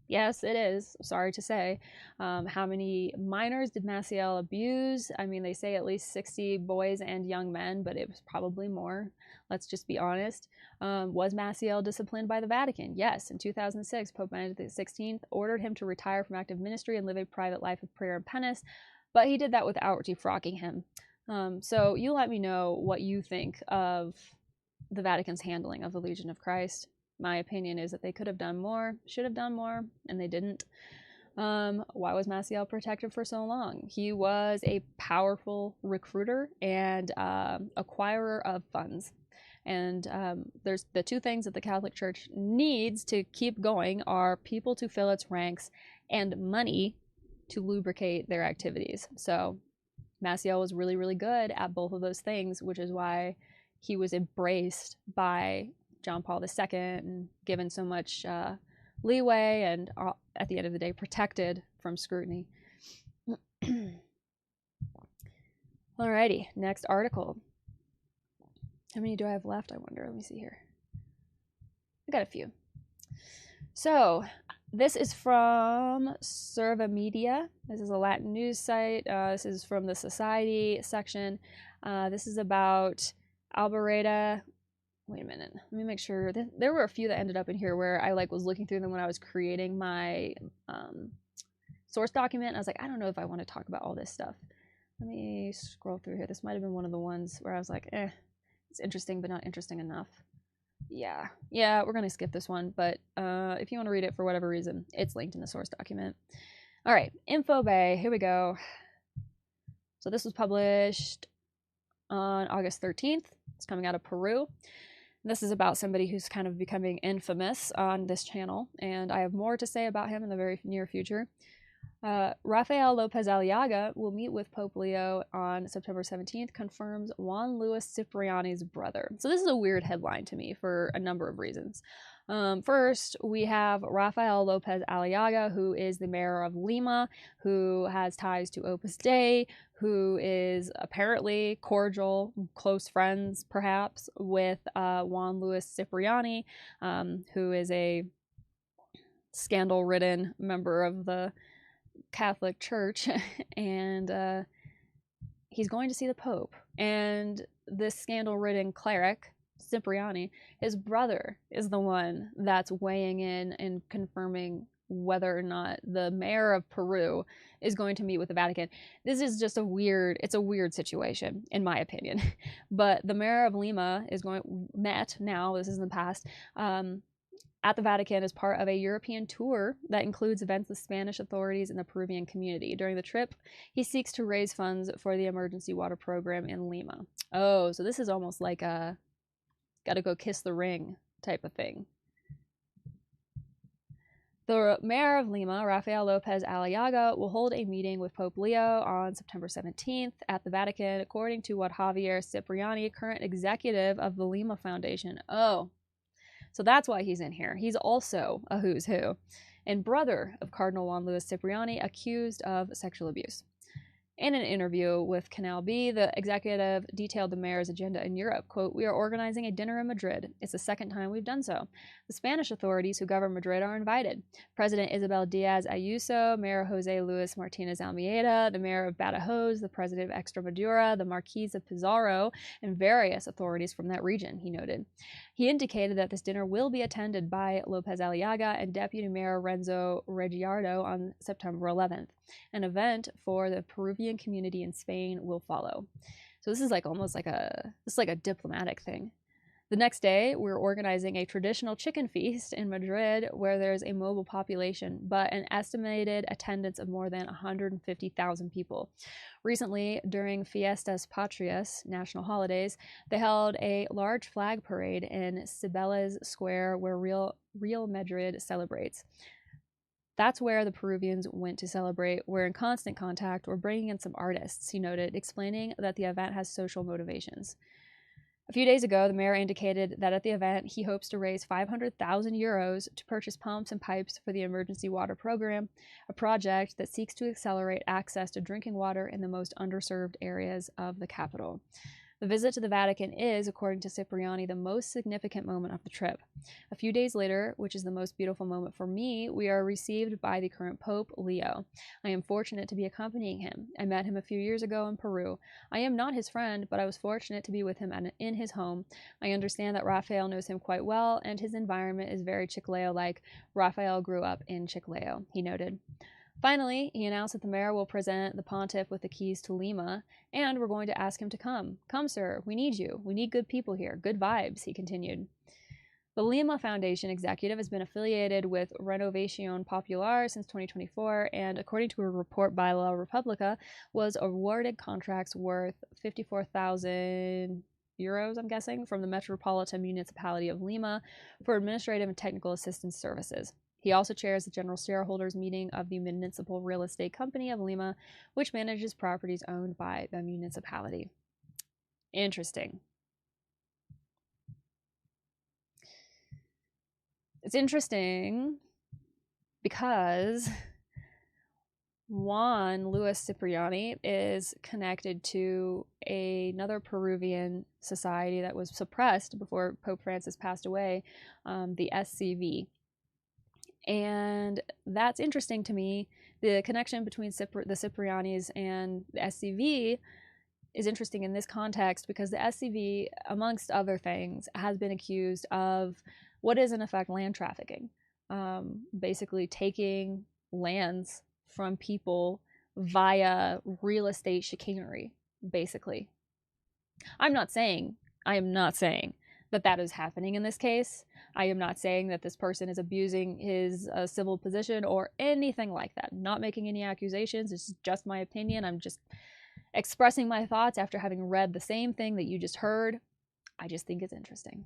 Yes, it is. Sorry to say. How many minors did Maciel abuse? I mean, they say at least 60 boys and young men, but it was probably more. Let's just be honest. Was Maciel disciplined by the Vatican? Yes. In 2006, Pope Benedict XVI ordered him to retire from active ministry and live a private life of prayer and penance, but he did that without defrocking him. So you let me know what you think of the Vatican's handling of the Legion of Christ. My opinion is that they could have done more, should have done more, and they didn't. Why was Maciel protected for so long? He was a powerful recruiter and acquirer of funds. And there's the 2 things that the Catholic Church needs to keep going are people to fill its ranks and money to lubricate their activities. So Maciel was really, really good at both of those things, which is why he was embraced by John Paul II and given so much leeway and, at the end of the day, protected from scrutiny. Alrighty, next article. How many do I have left, I wonder? Let me see here. I got a few. So, this is from Serva Media. This is a Latin news site. This is from the Society section. This is about Alborada. Wait a minute. Let me make sure. There were a few that ended up in here where I was looking through them when I was creating my source document. And I was like, I don't know if I want to talk about all this stuff. Let me scroll through here. This might have been one of the ones where I was like, it's interesting, but not interesting enough. Yeah, we're going to skip this one. But if you want to read it for whatever reason, it's linked in the source document. All right, Info Bay. Here we go. So this was published on August 13th. It's coming out of Peru. This is about somebody who's kind of becoming infamous on this channel, and I have more to say about him in the very near future. Rafael Lopez Aliaga will meet with Pope Leo on September 17th, confirms Juan Luis Cipriani's brother. So this is a weird headline to me for a number of reasons. First, we have Rafael Lopez Aliaga, who is the mayor of Lima, who has ties to Opus Dei, who is apparently cordial, close friends, perhaps, with Juan Luis Cipriani, who is a scandal-ridden member of the Catholic Church, and he's going to see the Pope. And this scandal-ridden cleric, Cipriani, his brother, is the one that's weighing in and confirming whether or not the mayor of Peru is going to meet with the Vatican. This is just it's a weird situation, in my opinion. But the mayor of Lima is met now, this is in the past, at the Vatican as part of a European tour that includes events with Spanish authorities and the Peruvian community. During the trip, he seeks to raise funds for the emergency water program in Lima. Oh, so this is almost like a gotta go kiss the ring type of thing. The mayor of Lima, Rafael Lopez Aliaga, will hold a meeting with Pope Leo on September 17th at the Vatican, according to what Javier Cipriani, current executive of the Lima Foundation. Oh, so that's why he's in here. He's also a who's who, and brother of Cardinal Juan Luis Cipriani, accused of sexual abuse. In an interview with Canal B, the executive detailed the mayor's agenda in Europe. Quote, "We are organizing a dinner in Madrid. It's the second time we've done so. The Spanish authorities who govern Madrid are invited. President Isabel Diaz Ayuso, Mayor Jose Luis Martinez Almeida, the mayor of Badajoz, the president of Extremadura, the Marquis of Pizarro, and various authorities from that region," he noted. He indicated that this dinner will be attended by Lopez Aliaga and Deputy Mayor Renzo Regiardo on September 11th. An event for the Peruvian community in Spain will follow. So this is almost like a diplomatic thing. The next day, we're organizing a traditional chicken feast in Madrid where there's a mobile population, but an estimated attendance of more than 150,000 people. Recently, during Fiestas Patrias, national holidays, they held a large flag parade in Cibeles Square where Real Madrid celebrates. That's where the Peruvians went to celebrate. We're in constant contact. We're bringing in some artists, he noted, explaining that the event has social motivations. A few days ago, the mayor indicated that at the event, he hopes to raise 500,000 euros to purchase pumps and pipes for the emergency water program, a project that seeks to accelerate access to drinking water in the most underserved areas of the capital. The visit to the Vatican is, according to Cipriani, the most significant moment of the trip. A few days later, which is the most beautiful moment for me, we are received by the current Pope, Leo. I am fortunate to be accompanying him. I met him a few years ago in Peru. I am not his friend, but I was fortunate to be with him in his home. I understand that Rafael knows him quite well, and his environment is very Chiclayo-like. Rafael grew up in Chiclayo, he noted. Finally, he announced that the mayor will present the pontiff with the keys to Lima, and we're going to ask him to come. Come, sir, we need you. We need good people here. Good vibes, he continued. The Lima Foundation executive has been affiliated with Renovación Popular since 2024, and according to a report by La Repubblica, was awarded contracts worth 54,000 euros, I'm guessing, from the Metropolitan Municipality of Lima for administrative and technical assistance services. He also chairs the general shareholders meeting of the Municipal Real Estate Company of Lima, which manages properties owned by the municipality. Interesting. It's interesting because Juan Luis Cipriani is connected to another Peruvian society that was suppressed before Pope Francis passed away, the SCV. And that's interesting to me. The connection between the Ciprianis and the SCV is interesting in this context because the SCV, amongst other things, has been accused of what is in effect land trafficking, basically taking lands from people via real estate chicanery, basically. I am not saying that is happening in this case. I am not saying that this person is abusing his civil position or anything like that. I'm not making any accusations. It's just my opinion. I'm just expressing my thoughts after having read the same thing that you just heard. I just think it's interesting.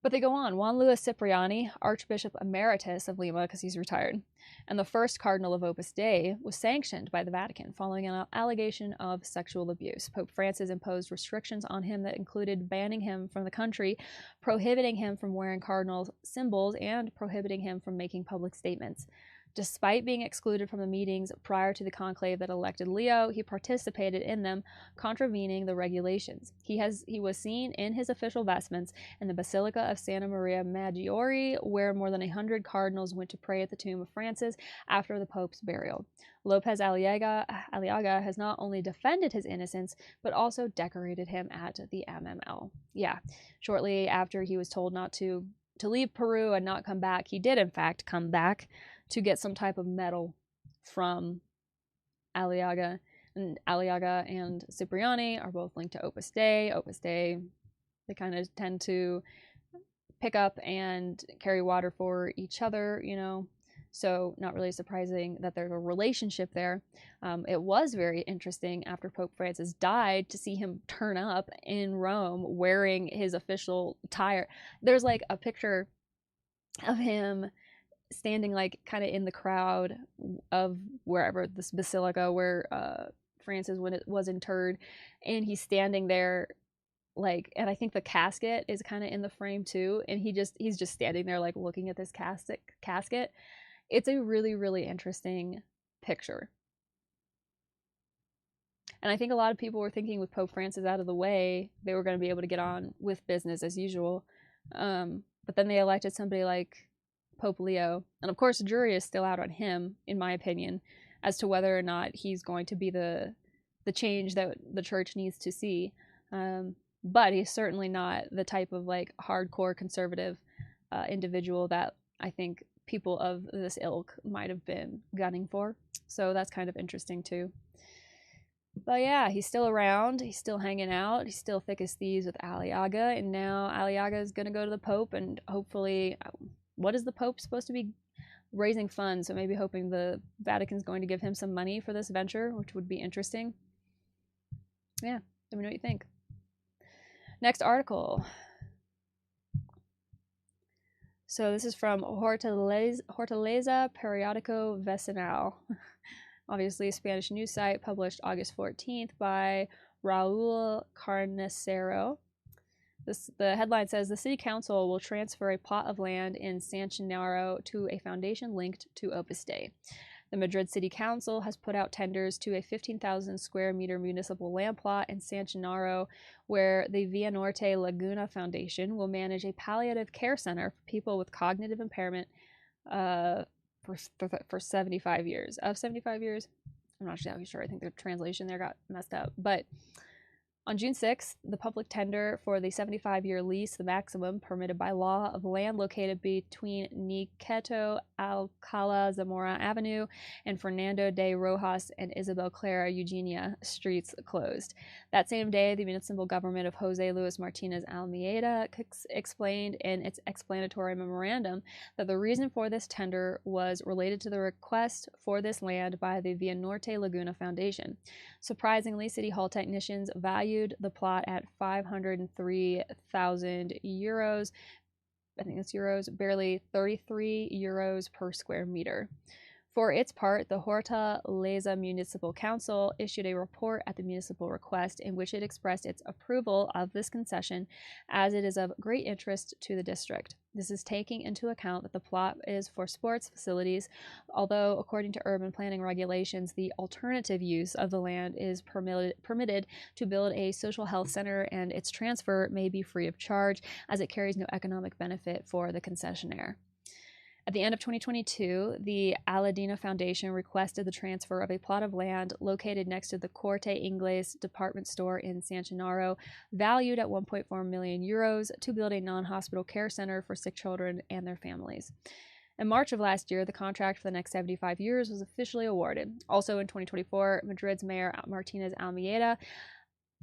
But they go on. Juan Luis Cipriani, Archbishop Emeritus of Lima, because he's retired, and the first cardinal of Opus Dei, was sanctioned by the Vatican following an allegation of sexual abuse. Pope Francis imposed restrictions on him that included banning him from the country, prohibiting him from wearing cardinal symbols, and prohibiting him from making public statements. Despite being excluded from the meetings prior to the conclave that elected Leo, he participated in them, contravening the regulations. He was seen in his official vestments in the Basilica of Santa Maria Maggiore, where more than 100 cardinals went to pray at the tomb of Francis after the Pope's burial. Lopez Aliaga has not only defended his innocence, but also decorated him at the MML. Yeah, shortly after he was told not to leave Peru and not come back, he did in fact come back to get some type of medal from Aliaga. And Aliaga and Cipriani are both linked to Opus Dei. Opus Dei, they kind of tend to pick up and carry water for each other, you know. So not really surprising that there's a relationship there. It was very interesting after Pope Francis died to see him turn up in Rome wearing his official attire. There's like a picture of him standing like kind of in the crowd of wherever this basilica where Francis was interred, and he's standing there like, and I think the casket is kind of in the frame too, and he's just standing there like looking at this casket. It's a really, really interesting picture. And I think a lot of people were thinking with Pope Francis out of the way, they were going to be able to get on with business as usual. But then they elected somebody like Pope Leo. And of course, the jury is still out on him, in my opinion, as to whether or not he's going to be the change that the church needs to see. But he's certainly not the type of like hardcore conservative individual that I think people of this ilk might have been gunning for. So that's kind of interesting too. But yeah, he's still around. He's still hanging out. He's still thick as thieves with Aliaga. And now Aliaga is going to go to the Pope, and hopefully, what is the Pope supposed to be raising funds? So maybe hoping the Vatican's going to give him some money for this venture, which would be interesting. Yeah, let me know what you think. Next article. So this is from Hortaleza Periódico Vecinal. Obviously a Spanish news site, published August 14th by Raul Carnicero. The headline says, the city council will transfer a plot of land in San Gennaro to a foundation linked to Opus Dei. The Madrid City Council has put out tenders to a 15,000 square meter municipal land plot in San Gennaro, where the Via Norte Laguna Foundation will manage a palliative care center for people with cognitive impairment for 75 years. Of 75 years? I'm not sure. I think the translation there got messed up. But on June 6th, the public tender for the 75-year lease, the maximum permitted by law, of land located between Niceto Alcala Zamora Avenue and Fernando de Rojas and Isabel Clara Eugenia streets closed. That same day, the municipal government of Jose Luis Martinez Almeida explained in its explanatory memorandum that the reason for this tender was related to the request for this land by the Via Norte Laguna Foundation. Surprisingly, City Hall technicians valued the plot at 503,000 euros. I think that's euros, barely 33 euros per square meter. For its part, the Hortaleza Municipal Council issued a report at the municipal request in which it expressed its approval of this concession, as it is of great interest to the district. This is taking into account that the plot is for sports facilities, although according to urban planning regulations, the alternative use of the land is permitted to build a social health center, and its transfer may be free of charge as it carries no economic benefit for the concessionaire. At the end of 2022, the Aladina Foundation requested the transfer of a plot of land located next to the Corte Inglés department store in San Gennaro, valued at 1.4 million euros, to build a non-hospital care center for sick children and their families. In March of last year, the contract for the next 75 years was officially awarded. Also in 2024, Madrid's Mayor Martinez Almeida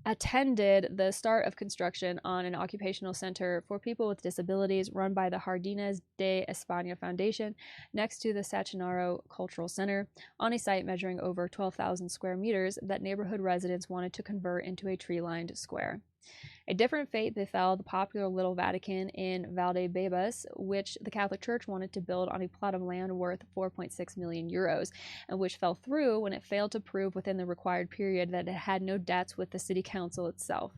attended the start of construction on an occupational center for people with disabilities run by the Jardines de España Foundation next to the San Gennaro Cultural Center, on a site measuring over 12,000 square meters that neighborhood residents wanted to convert into a tree-lined square. A different fate befell the popular Little Vatican in Valdebebas, which the Catholic Church wanted to build on a plot of land worth 4.6 million euros, and which fell through when it failed to prove within the required period that it had no debts with the city council itself.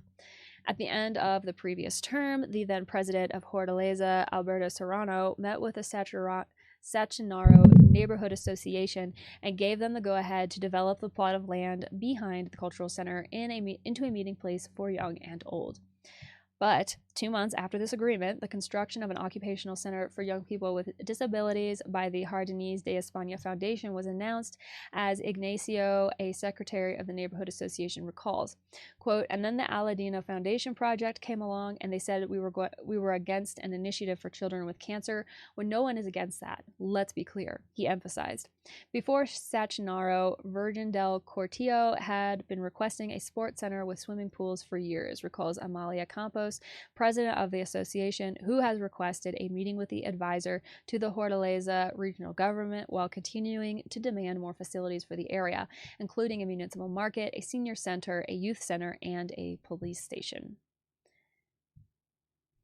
At the end of the previous term, the then president of Hortaleza, Alberto Serrano, met with the Sachinaro Neighborhood Association and gave them the go-ahead to develop the plot of land behind the cultural center into a meeting place for young and old. But 2 months after this agreement, the construction of an occupational center for young people with disabilities by the Jardines de España Foundation was announced, as Ignacio, a secretary of the Neighborhood Association, recalls. Quote, and then the Aladina Foundation project came along, and they said we were against an initiative for children with cancer, when no one is against that. Let's be clear, he emphasized. Before Sachinaro, Virgin del Cortillo had been requesting a sports center with swimming pools for years, recalls Amalia Campos, president of the association, who has requested a meeting with the advisor to the Hortaleza regional government while continuing to demand more facilities for the area, including a municipal market, a senior center, a youth center, and a police station.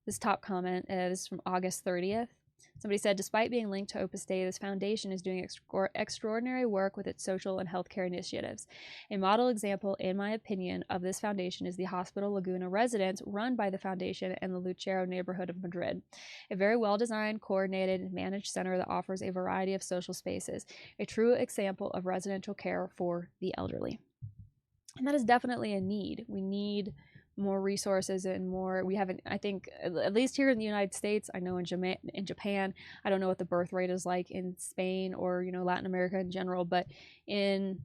This top comment is from August 30th. Somebody said, despite being linked to Opus Dei, this foundation is doing extraordinary work with its social and healthcare initiatives. A model example, in my opinion, of this foundation is the Hospital Laguna residence run by the foundation in the Lucero neighborhood of Madrid. A very well-designed, coordinated, and managed center that offers a variety of social spaces. A true example of residential care for the elderly. And that is definitely a need. We need more resources and more. We haven't, I think, at least here in the United States, I know in Japan, I don't know what the birth rate is like in Spain or, Latin America in general, but in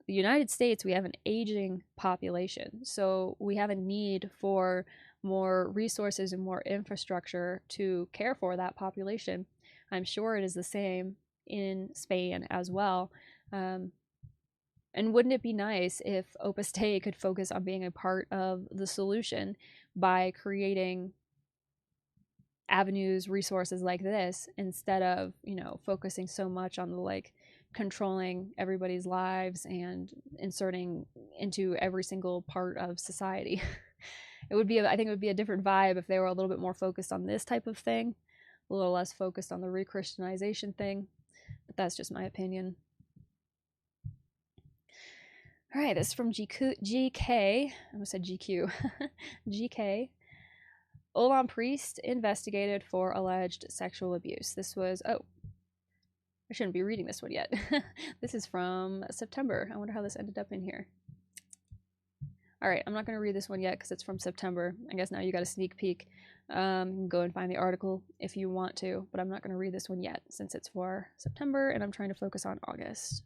the United States, we have an aging population. So we have a need for more resources and more infrastructure to care for that population. I'm sure it is the same in Spain as well. And wouldn't it be nice if Opus Dei could focus on being a part of the solution by creating avenues, resources like this, instead of, focusing so much on the controlling everybody's lives and inserting into every single part of society. I think it would be a different vibe if they were a little bit more focused on this type of thing, a little less focused on the re-Christianization thing, but that's just my opinion. All right, this is from GK. I almost said GQ. GK. Olan priest investigated for alleged sexual abuse. This was, I shouldn't be reading this one yet. This is from September. I wonder how this ended up in here. All right, I'm not going to read this one yet because it's from September. I guess now you got a sneak peek. You can go and find the article if you want to, but I'm not going to read this one yet since it's for September and I'm trying to focus on August.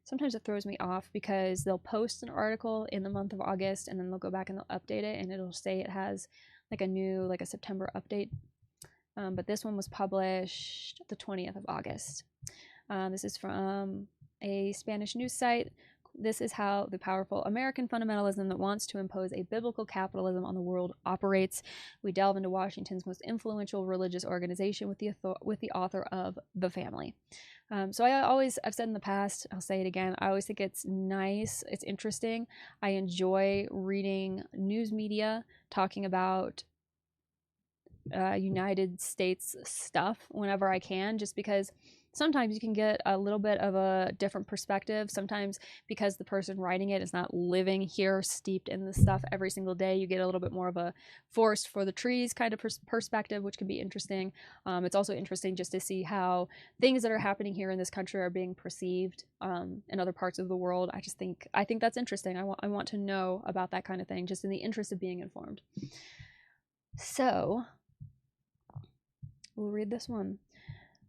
Sometimes it throws me off because they'll post an article in the month of August and then they'll go back and they'll update it and it'll say it has a September update. But this one was published the 20th of August. This is from a Spanish news site. This is how the powerful American fundamentalism that wants to impose a biblical capitalism on the world operates. We delve into Washington's most influential religious organization with the author of The Family. So I've said in the past, I'll say it again, I always think it's nice, it's interesting. I enjoy reading news media talking about United States stuff whenever I can, just because sometimes you can get a little bit of a different perspective. Sometimes because the person writing it is not living here, steeped in this stuff every single day, you get a little bit more of a forest for the trees kind of perspective, which can be interesting. It's also interesting just to see how things that are happening here in this country are being perceived in other parts of the world. I think that's interesting. I want to know about that kind of thing, just in the interest of being informed. So we'll read this one.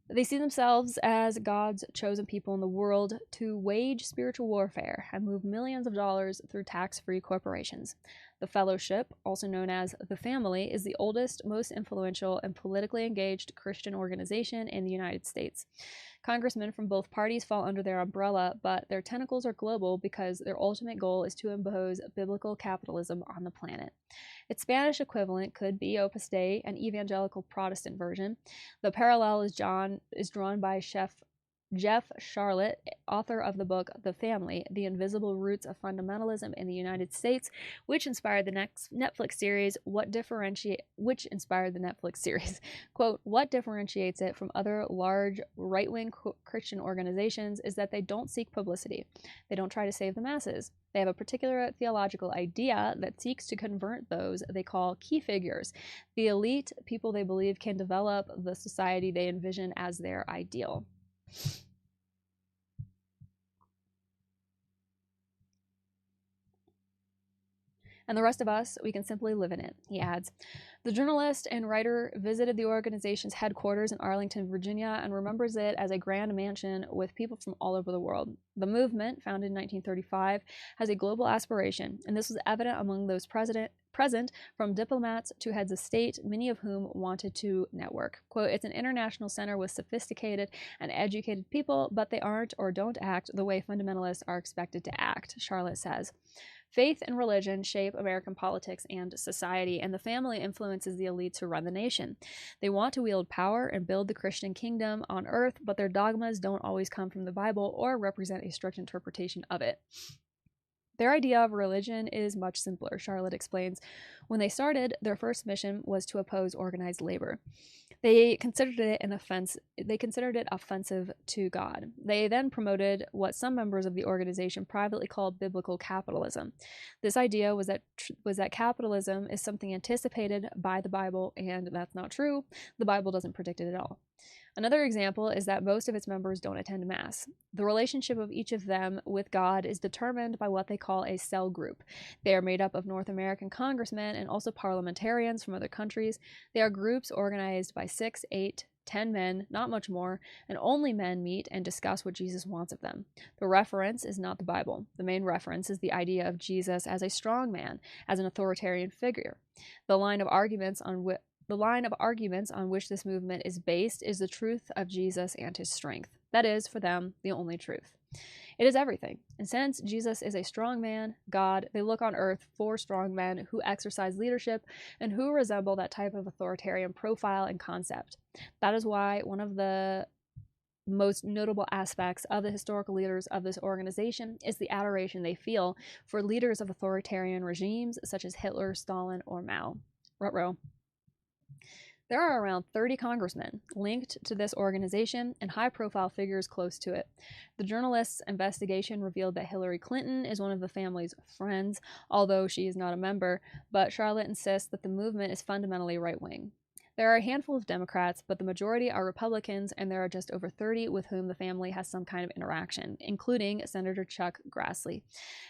They see themselves as God's chosen people in the world to wage spiritual warfare and move millions of dollars through tax-free corporations. The Fellowship, also known as The Family, is the oldest, most influential, and politically engaged Christian organization in the United States. Congressmen from both parties fall under their umbrella, but their tentacles are global because their ultimate goal is to impose biblical capitalism on the planet. Its Spanish equivalent could be Opus Dei, an evangelical Protestant version. The parallel is drawn by Chef Jeff Charlotte, author of the book The Family: The Invisible Roots of Fundamentalism in the United States, which inspired the next Netflix series, quote, what differentiates it from other large right-wing Christian organizations is that they don't seek publicity. They don't try to save the masses. They have a particular theological idea that seeks to convert those they call key figures, the elite, people they believe can develop the society they envision as their ideal. And the rest of us, we can simply live in it, he adds. The journalist and writer visited the organization's headquarters in Arlington, Virginia, and remembers it as a grand mansion with people from all over the world. The movement, founded in 1935, has a global aspiration, and this was evident among those present, from diplomats to heads of state, many of whom wanted to network. Quote, it's an international center with sophisticated and educated people, but they aren't or don't act the way fundamentalists are expected to act, Charlotte says. Faith and religion shape American politics and society, and the family influences the elites who run the nation. They want to wield power and build the Christian kingdom on earth, but their dogmas don't always come from the Bible or represent a strict interpretation of it. Their idea of religion is much simpler, Charlotte explains. When they started, their first mission was to oppose organized labor. They considered it offensive to God. They then promoted what some members of the organization privately called biblical capitalism. This idea was that capitalism is something anticipated by the Bible, and that's not true. The Bible doesn't predict it at all. Another example is that most of its members don't attend Mass. The relationship of each of them with God is determined by what they call a cell group. They are made up of North American congressmen and also parliamentarians from other countries. They are groups organized by 6, 8, 10 men, not much more, and only men meet and discuss what Jesus wants of them. The reference is not the Bible. The main reference is the idea of Jesus as a strong man, as an authoritarian figure. The line of arguments on which this movement is based is the truth of Jesus and his strength. That is, for them, the only truth. It is everything. And since Jesus is a strong man, God, they look on earth for strong men who exercise leadership and who resemble that type of authoritarian profile and concept. That is why one of the most notable aspects of the historical leaders of this organization is the adoration they feel for leaders of authoritarian regimes such as Hitler, Stalin, or Mao. Ruh-roh. There are around 30 congressmen linked to this organization and high-profile figures close to it. The journalist's investigation revealed that Hillary Clinton is one of the family's friends, although she is not a member, but Charlotte insists that the movement is fundamentally right-wing. There are a handful of Democrats, but the majority are Republicans, and there are just over 30 with whom the family has some kind of interaction, including Senator Chuck Grassley.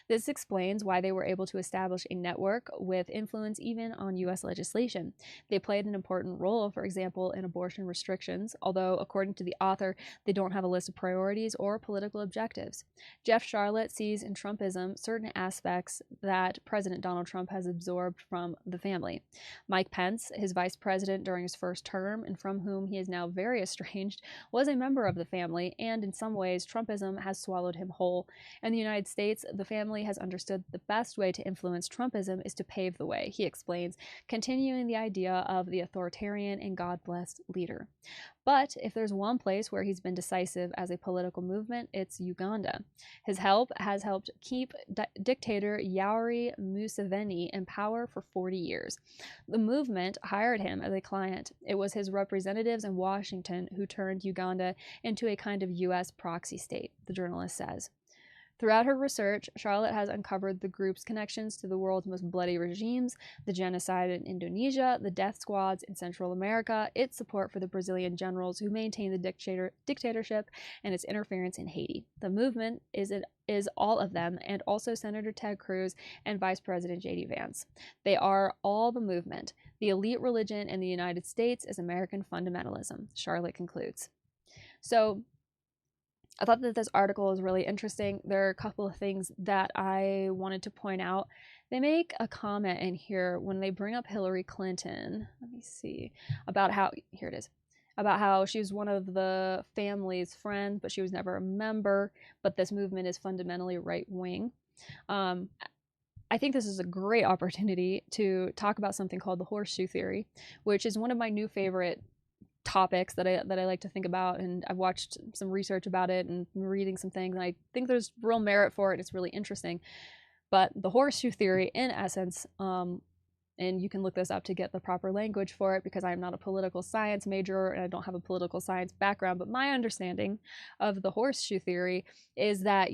This explains why they were able to establish a network with influence even on U.S. legislation. They played an important role, for example, in abortion restrictions, although, according to the author, they don't have a list of priorities or political objectives. Jeff Charlotte sees in Trumpism certain aspects that President Donald Trump has absorbed from the family. Mike Pence, his vice president during his first term, and from whom he is now very estranged, was a member of the family, and in some ways, Trumpism has swallowed him whole. In the United States, the family has understood the best way to influence Trumpism is to pave the way, he explains, continuing the idea of the authoritarian and God-blessed leader. But if there's one place where he's been decisive as a political movement, it's Uganda. His help has helped keep dictator Yoweri Museveni in power for 40 years. The movement hired him as a client. It was his representatives in Washington who turned Uganda into a kind of U.S. proxy state, the journalist says. Throughout her research, Charlotte has uncovered the group's connections to the world's most bloody regimes, the genocide in Indonesia, the death squads in Central America, its support for the Brazilian generals who maintain the dictatorship, and its interference in Haiti. The movement is all of them, and also Senator Ted Cruz and Vice President J.D. Vance. They are all the movement. The elite religion in the United States is American fundamentalism, Charlotte concludes. So, I thought that this article is really interesting. There are a couple of things that I wanted to point out. They make a comment in here when they bring up Hillary Clinton. Let me see. About how she was one of the family's friends, but she was never a member, but this movement is fundamentally right-wing. I think this is a great opportunity to talk about something called the horseshoe theory, which is one of my new favorite topics that I like to think about, and I've watched some research about it and reading some things, and I think there's real merit for it. It's really interesting. But the horseshoe theory, in essence, and you can look this up to get the proper language for it, because I'm not a political science major and I don't have a political science background, but my understanding of the horseshoe theory is that,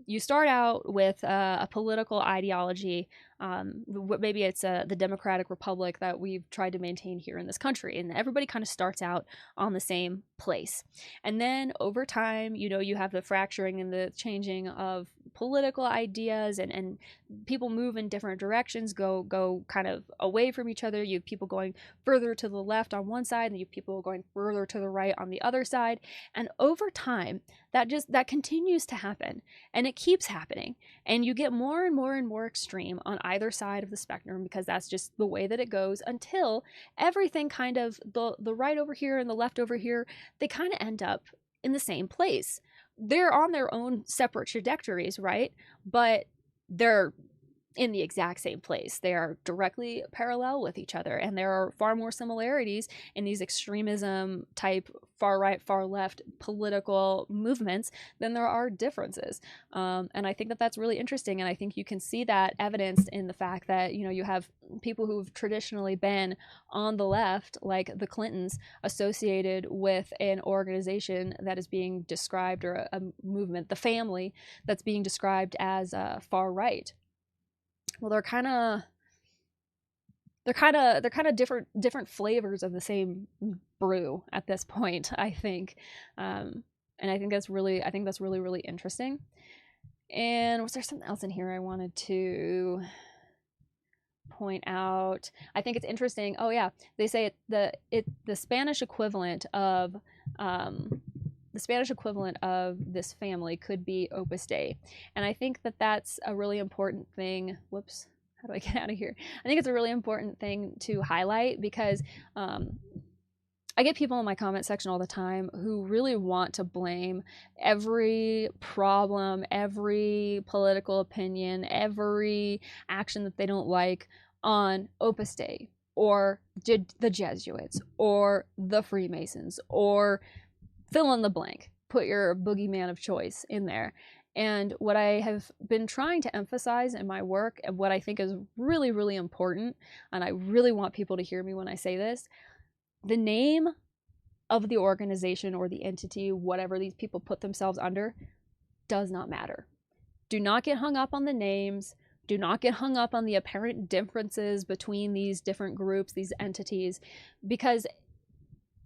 you start out with a political ideology. Maybe it's the Democratic Republic that we've tried to maintain here in this country, and everybody kind of starts out on the same place. And then over time, you have the fracturing and the changing of political ideas, and people move in different directions, go kind of away from each other. You have people going further to the left on one side, and you have people going further to the right on the other side. And over time, that continues to happen, and it keeps happening, and you get more and more and more extreme on either side of the spectrum, because that's just the way that it goes, until everything kind of, the right over here and the left over here, they kind of end up in the same place. They're on their own separate trajectories, right? But they're in the exact same place. They are directly parallel with each other, and there are far more similarities in these extremism type far right, far left political movements than there are differences. And I think that that's really interesting, and I think you can see that evidenced in the fact that, you have people who've traditionally been on the left, like the Clintons, associated with an organization that is being described, or a movement, the family, that's being described as far right. Well, they're kind of different flavors of the same brew at this point, I think. And I think that's really really interesting. And was there something else in here I wanted to point out? I think it's interesting. Oh yeah, they say the Spanish equivalent of this family could be Opus Dei. And I think that that's a really important thing. Whoops, how do I get out of here? I think it's a really important thing to highlight, because I get people in my comment section all the time who really want to blame every problem, every political opinion, every action that they don't like on Opus Dei, or the Jesuits, or the Freemasons, or fill in the blank. Put your boogeyman of choice in there. And what I have been trying to emphasize in my work, and what I think is really, really important, and I really want people to hear me when I say this, the name of the organization or the entity, whatever these people put themselves under, does not matter. Do not get hung up on the names. Do not get hung up on the apparent differences between these different groups, these entities, because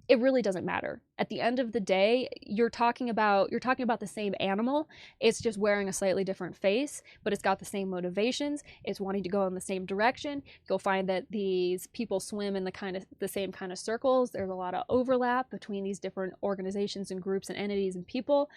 it really doesn't matter. At the end of the day, you're talking about the same animal. It's just wearing a slightly different face, but it's got the same motivations. It's wanting to go in the same direction. You'll find that these people swim in the same kind of circles. There's a lot of overlap between these different organizations and groups and entities and people.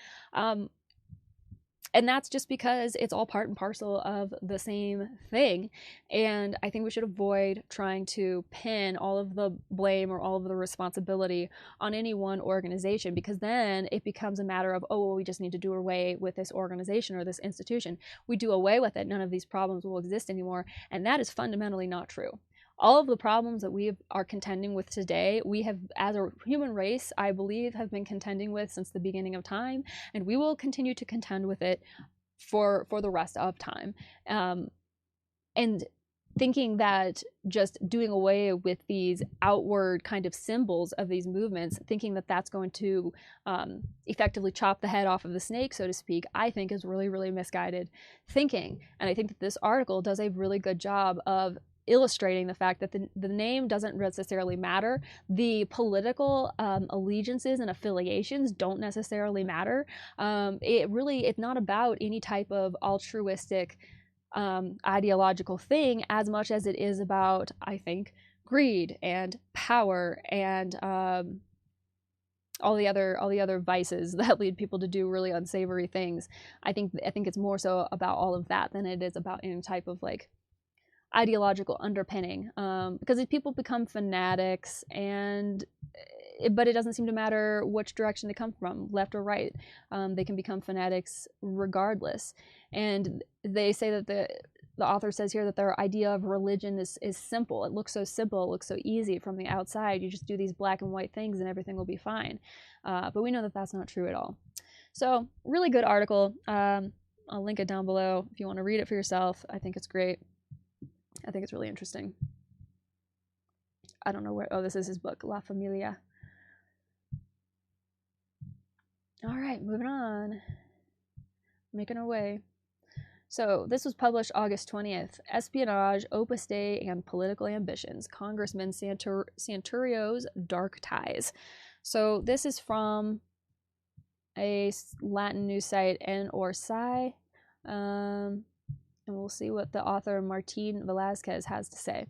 And that's just because it's all part and parcel of the same thing. And I think we should avoid trying to pin all of the blame or all of the responsibility on any one organization, because then it becomes a matter of, oh, well, we just need to do away with this organization or this institution. We do away with it, none of these problems will exist anymore. And that is fundamentally not true. All of the problems that we are contending with today, we have, as a human race, I believe, have been contending with since the beginning of time, and we will continue to contend with it for the rest of time. And thinking that just doing away with these outward kind of symbols of these movements, thinking that that's going to effectively chop the head off of the snake, so to speak, I think is really, really misguided thinking. And I think that this article does a really good job of illustrating the fact that the name doesn't necessarily matter. The political allegiances and affiliations don't necessarily matter. It's not about any type of altruistic ideological thing as much as it is about, I think, greed and power and all the other vices that lead people to do really unsavory things. I think it's more so about all of that than it is about any type of like ideological underpinning, because these people become fanatics, but it doesn't seem to matter which direction they come from, left or right. They can become fanatics regardless. And they say that the author says here that their idea of religion is simple. It looks so simple. It looks so easy from the outside. You just do these black and white things and everything will be fine. But we know that that's not true at all. So really good article. I'll link it down below if you want to read it for yourself. I think it's great. I think it's really interesting. I don't know where. Oh, this is his book, La Familia. All right, moving on. Making our way. So this was published August 20th. Espionage, Opus Dei, and Political Ambitions. Congressman Santurio's Dark Ties. So this is from a Latin news site, N-or-Sci. And we'll see what the author Martin Velázquez has to say.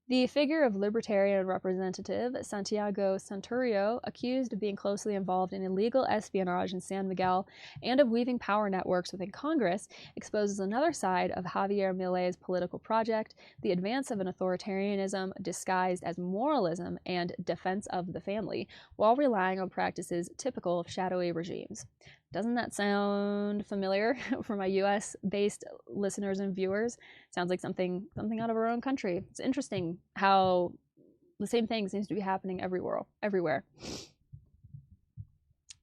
The figure of Libertarian Representative Santiago Santurio, accused of being closely involved in illegal espionage in San Miguel and of weaving power networks within Congress, exposes another side of Javier Milei's political project, the advance of an authoritarianism disguised as moralism and defense of the family, while relying on practices typical of shadowy regimes. Doesn't that sound familiar for my US-based listeners and viewers? Sounds like something out of our own country. It's interesting how the same thing seems to be happening everywhere.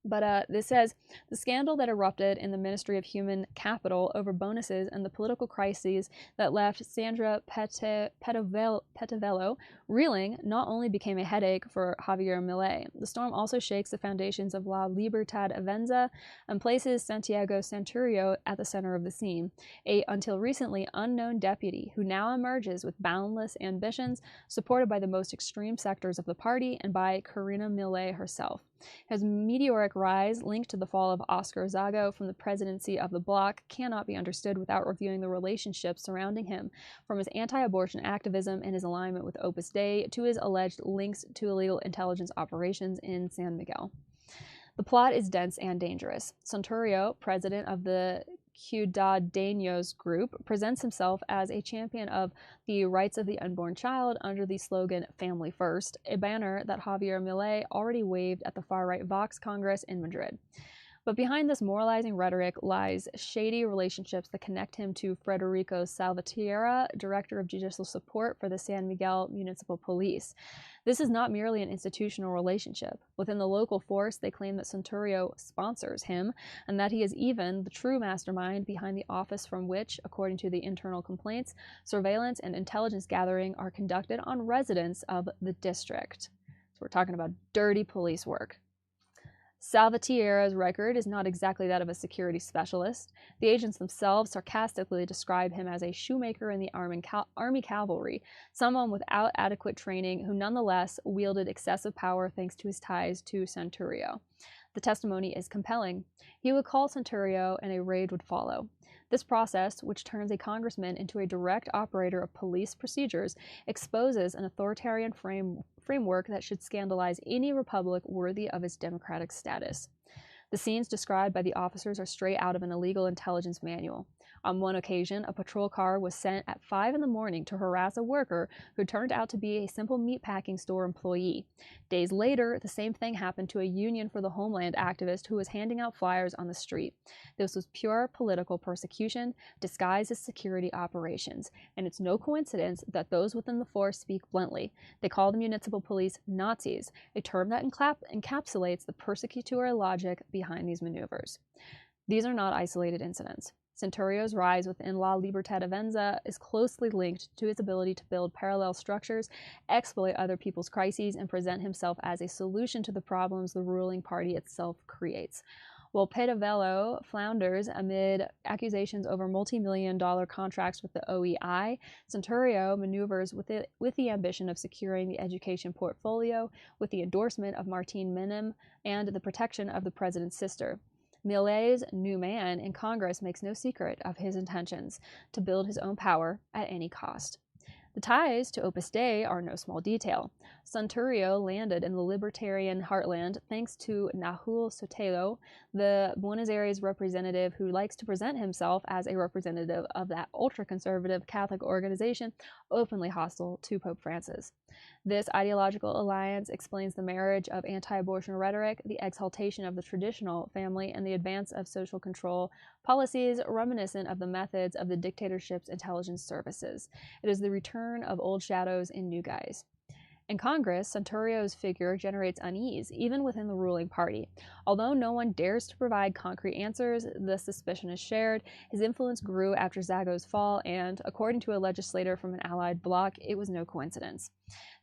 But this says, the scandal that erupted in the Ministry of Human Capital over bonuses and the political crises that left Sandra Pettivello reeling not only became a headache for Javier Milei. The storm also shakes the foundations of La Libertad Avanza and places Santiago Santurio at the center of the scene, a until recently unknown deputy who now emerges with boundless ambitions, supported by the most extreme sectors of the party and by Carina Milei herself. His meteoric rise, linked to the fall of Oscar Zago from the presidency of the bloc, cannot be understood without reviewing the relationships surrounding him, from his anti-abortion activism and his alignment with Opus Dei to his alleged links to illegal intelligence operations in San Miguel. The plot is dense and dangerous. Santurio, president of the Ciudadanos group, presents himself as a champion of the rights of the unborn child under the slogan Family First, a banner that Javier Milei already waved at the far-right Vox Congress in Madrid. But behind this moralizing rhetoric lies shady relationships that connect him to Federico Salvatierra, Director of Judicial Support for the San Miguel Municipal Police. This is not merely an institutional relationship. Within the local force, they claim that Santurio sponsors him, and that he is even the true mastermind behind the office from which, according to the internal complaints, surveillance and intelligence gathering are conducted on residents of the district. So we're talking about dirty police work. Salvatierra's record is not exactly that of a security specialist. The agents themselves sarcastically describe him as a shoemaker in the Army cavalry, someone without adequate training who nonetheless wielded excessive power thanks to his ties to Santurio. The testimony is compelling. He would call Santurio and a raid would follow. This process, which turns a congressman into a direct operator of police procedures, exposes an authoritarian framework that should scandalize any republic worthy of its democratic status. The scenes described by the officers are straight out of an illegal intelligence manual. On one occasion, a patrol car was sent at 5 in the morning to harass a worker who turned out to be a simple meatpacking store employee. Days later, the same thing happened to a Union for the Homeland activist who was handing out flyers on the street. This was pure political persecution disguised as security operations, and it's no coincidence that those within the force speak bluntly. They call the municipal police Nazis, a term that encapsulates the persecutory logic behind these maneuvers. These are not isolated incidents. Santurio's rise within La Libertad Avanza is closely linked to his ability to build parallel structures, exploit other people's crises, and present himself as a solution to the problems the ruling party itself creates. While Pettivello flounders amid accusations over multi-million-dollar contracts with the OEI, Santurio maneuvers with the ambition of securing the education portfolio with the endorsement of Martin Menem and the protection of the president's sister. Milei's new man in Congress makes no secret of his intentions to build his own power at any cost. The ties to Opus Dei are no small detail. Santurio landed in the libertarian heartland thanks to Nahul Sotelo, the Buenos Aires representative who likes to present himself as a representative of that ultra-conservative Catholic organization openly hostile to Pope Francis. This ideological alliance explains the marriage of anti-abortion rhetoric, the exaltation of the traditional family, and the advance of social control policies reminiscent of the methods of the dictatorship's intelligence services. It is the return of old shadows in new guise. In Congress, Santorio's figure generates unease, even within the ruling party. Although no one dares to provide concrete answers, the suspicion is shared. His influence grew after Zago's fall, and, according to a legislator from an allied bloc, it was no coincidence.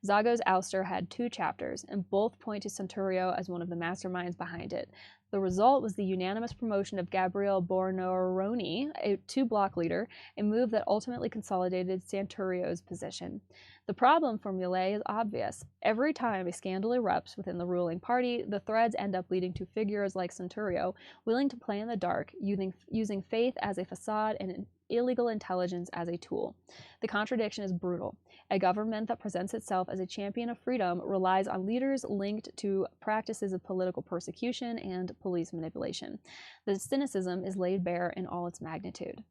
Zago's ouster had 2 chapters, and both point to Santorio as one of the masterminds behind it. The result was the unanimous promotion of Gabriele Bornoroni to bloc leader, a move that ultimately consolidated Santorio's position. The problem for Millet is obvious. Every time a scandal erupts within the ruling party, the threads end up leading to figures like Santorio, willing to play in the dark, using faith as a facade and illegal intelligence as a tool. The contradiction is brutal. A government that presents itself as a champion of freedom relies on leaders linked to practices of political persecution and police manipulation. The cynicism is laid bare in all its magnitude.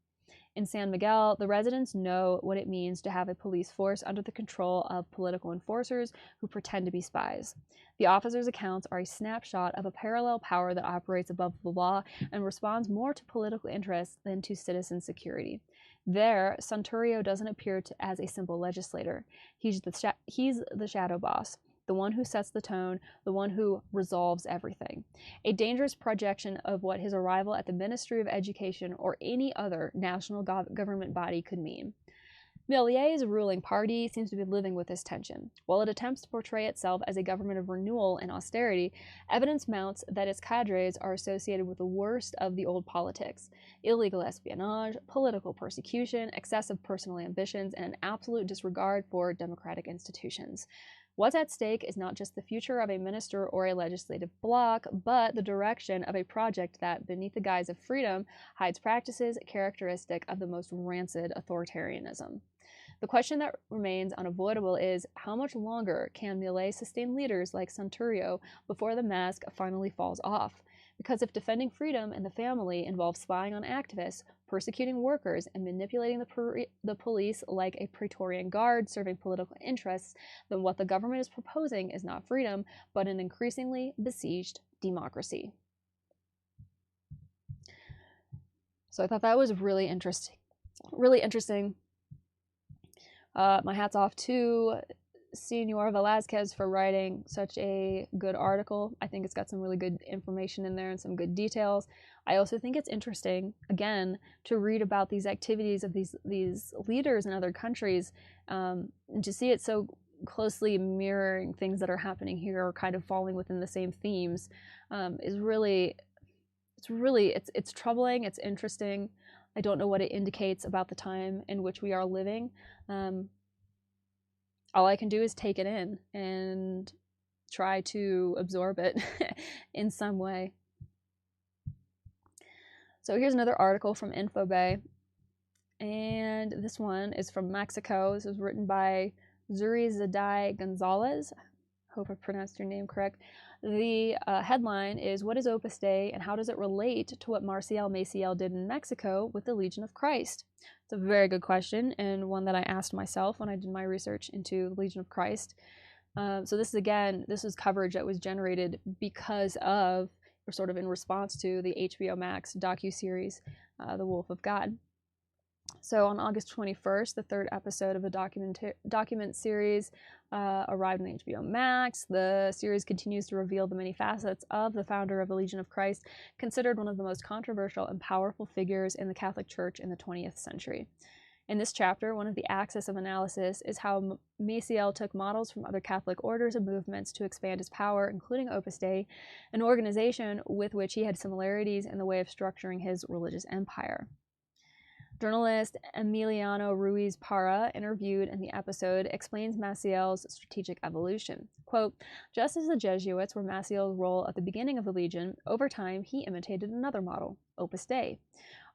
In San Miguel, the residents know what it means to have a police force under the control of political enforcers who pretend to be spies. The officers' accounts are a snapshot of a parallel power that operates above the law and responds more to political interests than to citizen security. There, Santorio doesn't appear as a simple legislator. He's the shadow boss, the one who sets the tone, the one who resolves everything. A dangerous projection of what his arrival at the Ministry of Education or any other national government body could mean. Millet's ruling party seems to be living with this tension. While it attempts to portray itself as a government of renewal and austerity, evidence mounts that its cadres are associated with the worst of the old politics: illegal espionage, political persecution, excessive personal ambitions, and an absolute disregard for democratic institutions. What's at stake is not just the future of a minister or a legislative bloc, but the direction of a project that, beneath the guise of freedom, hides practices characteristic of the most rancid authoritarianism. The question that remains unavoidable is, how much longer can Millet sustain leaders like Santorio before the mask finally falls off? Because if defending freedom and the family involves spying on activists, persecuting workers, and manipulating the police like a Praetorian Guard serving political interests, then what the government is proposing is not freedom, but an increasingly besieged democracy. So I thought that was really interesting. My hat's off to Senor Velazquez for writing such a good article. I think it's got some really good information in there and some good details. I also think it's interesting, again, to read about these activities of these leaders in other countries, and to see it so closely mirroring things that are happening here or kind of falling within the same themes, is really, it's troubling, it's interesting. I don't know what it indicates about the time in which we are living. All I can do is take it in and try to absorb it in some way. So here's another article from InfoBay, and this one is from Mexico. This was written by Zuri Zadai Gonzalez. Hope I pronounced your name correct. The headline is, "What is Opus Dei and how does it relate to what Marcial Maciel did in Mexico with the Legion of Christ?" It's a very good question, and one that I asked myself when I did my research into the Legion of Christ. So this is coverage that was generated because of, or sort of in response to, the HBO Max docuseries, The Wolf of God. So on August 21st, the 3rd episode of the document series arrived on HBO Max. The series continues to reveal the many facets of the founder of the Legion of Christ, considered one of the most controversial and powerful figures in the Catholic Church in the 20th century. In this chapter, one of the axes of analysis is how Maciel took models from other Catholic orders and movements to expand his power, including Opus Dei, an organization with which he had similarities in the way of structuring his religious empire. Journalist Emiliano Ruiz Parra, interviewed in the episode, explains Maciel's strategic evolution. Quote, "Just as the Jesuits were Maciel's role at the beginning of the Legion, over time he imitated another model, Opus Dei.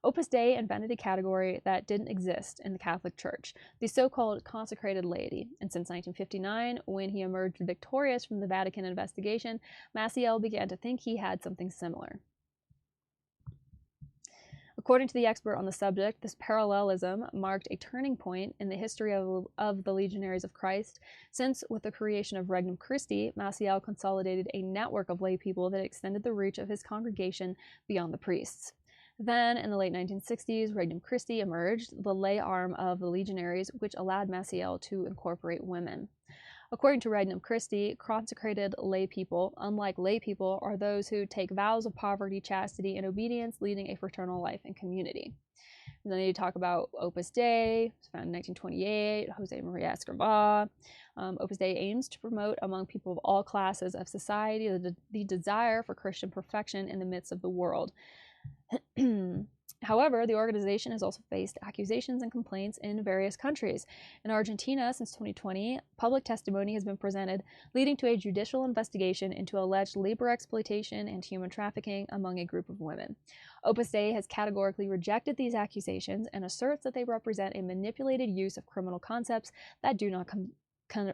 Opus Dei invented a category that didn't exist in the Catholic Church, the so-called consecrated laity, and since 1959, when he emerged victorious from the Vatican investigation, Maciel began to think he had something similar." According to the expert on the subject, this parallelism marked a turning point in the history of the Legionaries of Christ, since with the creation of Regnum Christi, Maciel consolidated a network of lay people that extended the reach of his congregation beyond the priests. Then, in the late 1960s, Regnum Christi emerged, the lay arm of the Legionaries, which allowed Maciel to incorporate women. According to Regnum Christi, consecrated lay people, unlike lay people, are those who take vows of poverty, chastity, and obedience, leading a fraternal life and community. And then they talk about Opus Dei, founded in 1928, Jose Maria Escrivá. Opus Dei aims to promote among people of all classes of society the desire for Christian perfection in the midst of the world. However, the organization has also faced accusations and complaints in various countries. In Argentina, since 2020, public testimony has been presented, leading to a judicial investigation into alleged labor exploitation and human trafficking among a group of women. Opus Dei has categorically rejected these accusations and asserts that they represent a manipulated use of criminal concepts that do not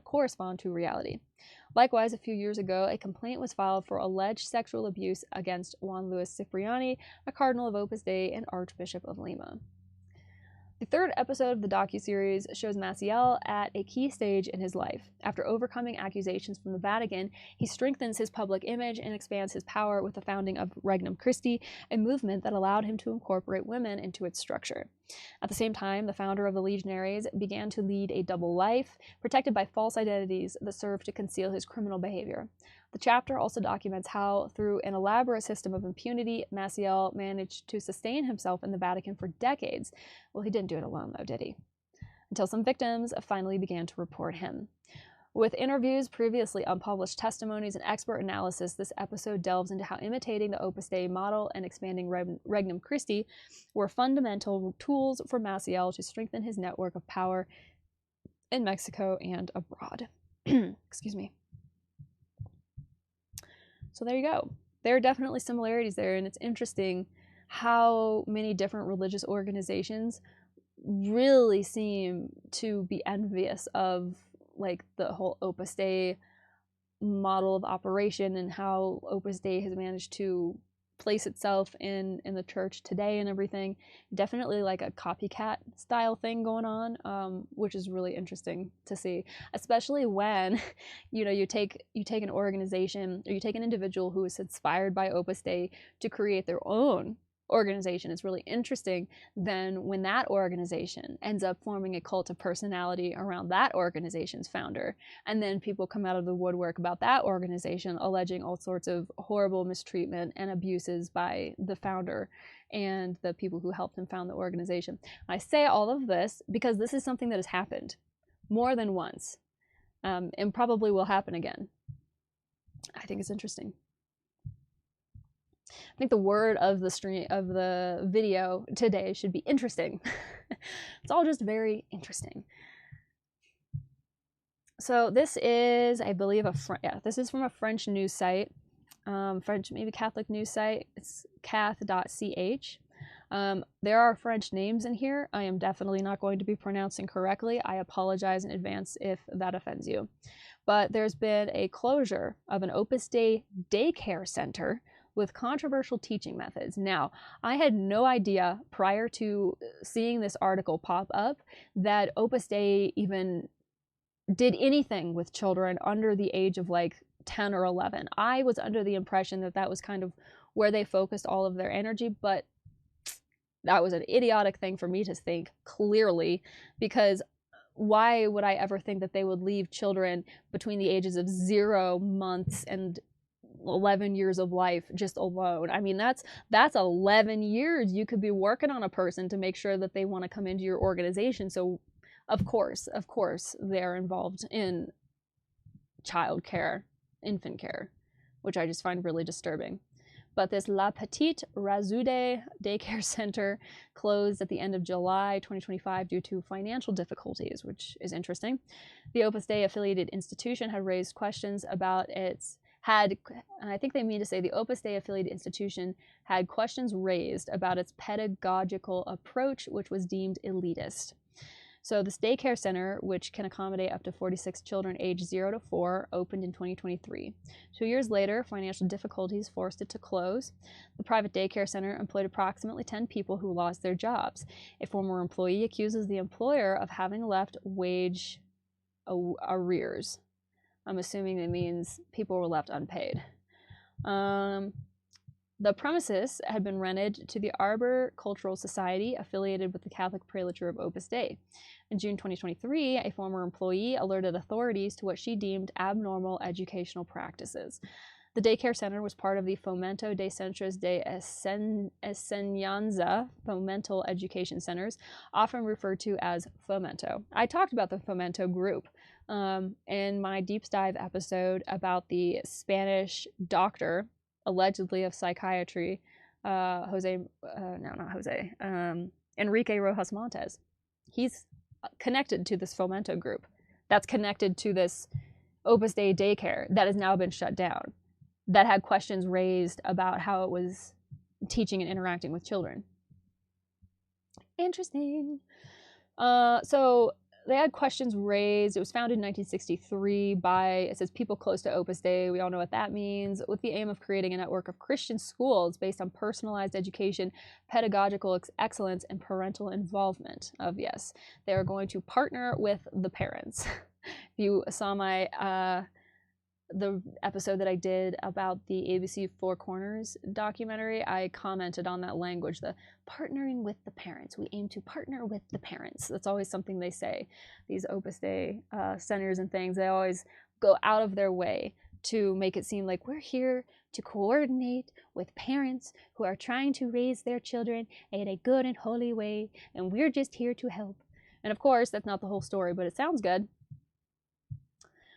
correspond to reality. Likewise, a few years ago, a complaint was filed for alleged sexual abuse against Juan Luis Cipriani, a cardinal of Opus Dei and Archbishop of Lima. The third episode of the docuseries shows Maciel at a key stage in his life. After overcoming accusations from the Vatican, he strengthens his public image and expands his power with the founding of Regnum Christi, a movement that allowed him to incorporate women into its structure. At the same time, the founder of the Legionaries began to lead a double life, protected by false identities that served to conceal his criminal behavior. The chapter also documents how, through an elaborate system of impunity, Maciel managed to sustain himself in the Vatican for decades. Well, he didn't do it alone, though, did he? Until some victims finally began to report him. With interviews, previously unpublished testimonies, and expert analysis, this episode delves into how imitating the Opus Dei model and expanding Regnum Christi were fundamental tools for Maciel to strengthen his network of power in Mexico and abroad. Excuse me. So there you go. There are definitely similarities there, and it's interesting how many different religious organizations really seem to be envious of like the whole Opus Dei model of operation and how Opus Dei has managed to place itself in the church today and everything. Definitely like a copycat style thing going on, which is really interesting to see, especially when you take an organization or you take an individual who is inspired by Opus Dei to create their own organization. It's really interesting then when that organization ends up forming a cult of personality around that organization's founder, and then people come out of the woodwork about that organization alleging all sorts of horrible mistreatment and abuses by the founder and the people who helped him found the organization. I say all of this because this is something that has happened more than once, and probably will happen again. I think it's interesting. I think the word of the video today should be interesting. It's all just very interesting. So this is, I believe, this is from a French news site, French, maybe Catholic news site. It's cath.ch. There are French names in here. I am definitely not going to be pronouncing correctly. I apologize in advance if that offends you. But there's been a closure of an Opus Dei daycare center with controversial teaching methods. Now, I had no idea prior to seeing this article pop up that Opus Dei even did anything with children under the age of like 10 or 11. I was under the impression that that was kind of where they focused all of their energy, but that was an idiotic thing for me to think, clearly, because why would I ever think that they would leave children between the ages of 0 months and 11 years of life just alone? I mean, that's 11 years you could be working on a person to make sure that they want to come into your organization. So of course they're involved in child care, infant care, which I just find really disturbing. But this La Petite Razoude daycare center closed at the end of July 2025 due to financial difficulties, which is interesting. The Opus Dei affiliated institution had raised questions about and I think they mean to say the Opus Dei affiliated institution had questions raised about its pedagogical approach, which was deemed elitist. So this daycare center, which can accommodate up to 46 children aged 0 to 4, opened in 2023. 2 years later, financial difficulties forced it to close. The private daycare center employed approximately 10 people who lost their jobs. A former employee accuses the employer of having left wage arrears. I'm assuming it means people were left unpaid. The premises had been rented to the Arbor Cultural Society, affiliated with the Catholic Prelature of Opus Dei. In June 2023, a former employee alerted authorities to what she deemed abnormal educational practices. The daycare center was part of the Fomento de Centros de Enseñanza, Fomento Education Centers, often referred to as Fomento. I talked about the Fomento group in my deep dive episode about the Spanish doctor, allegedly of psychiatry, Enrique Rojas Montes. He's connected to this Fomento group that's connected to this Opus Dei daycare that has now been shut down, that had questions raised about how it was teaching and interacting with children. Interesting. So they had questions raised. It was founded in 1963 by, it says, people close to Opus Dei. We all know what that means. With the aim of creating a network of Christian schools based on personalized education, pedagogical excellence, and parental involvement. Yes, they are going to partner with the parents. If you saw my the episode that I did about the ABC Four Corners documentary, I commented on that language, the partnering with the parents. We aim to partner with the parents. That's always something they say. These Opus Dei centers and things, they always go out of their way to make it seem like we're here to coordinate with parents who are trying to raise their children in a good and holy way, and we're just here to help. And of course, that's not the whole story, but it sounds good.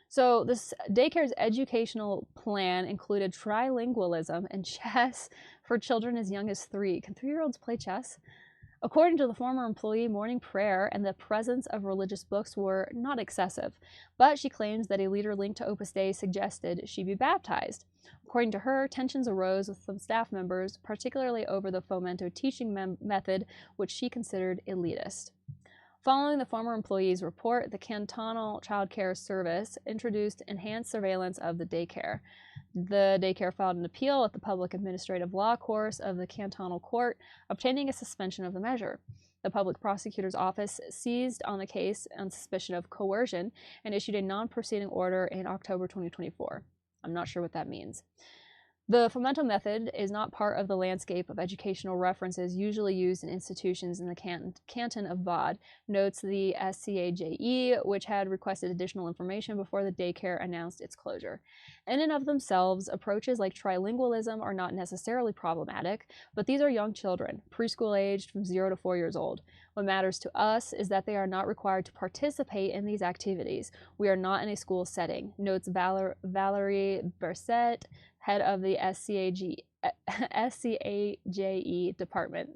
So this daycare's educational plan included trilingualism and chess for children as young as 3. Can 3-year-olds play chess? According to the former employee, morning prayer and the presence of religious books were not excessive, but she claims that a leader linked to Opus Dei suggested she be baptized. According to her, tensions arose with some staff members, particularly over the Fomento teaching method, which she considered elitist. Following the former employee's report, the Cantonal Child Care Service introduced enhanced surveillance of the daycare. The daycare filed an appeal at the Public Administrative Law Course of the Cantonal Court, obtaining a suspension of the measure. The Public Prosecutor's Office seized on the case on suspicion of coercion and issued a non-proceeding order in October 2024. I'm not sure what that means. The Fomento method is not part of the landscape of educational references usually used in institutions in the canton of Vaud, notes the SCAJE, which had requested additional information before the daycare announced its closure. In and of themselves, approaches like trilingualism are not necessarily problematic, but these are young children, preschool aged from 0 to 4 years old. What matters to us is that they are not required to participate in these activities. We are not in a school setting, notes Valerie Berset, head of the SCAJE department.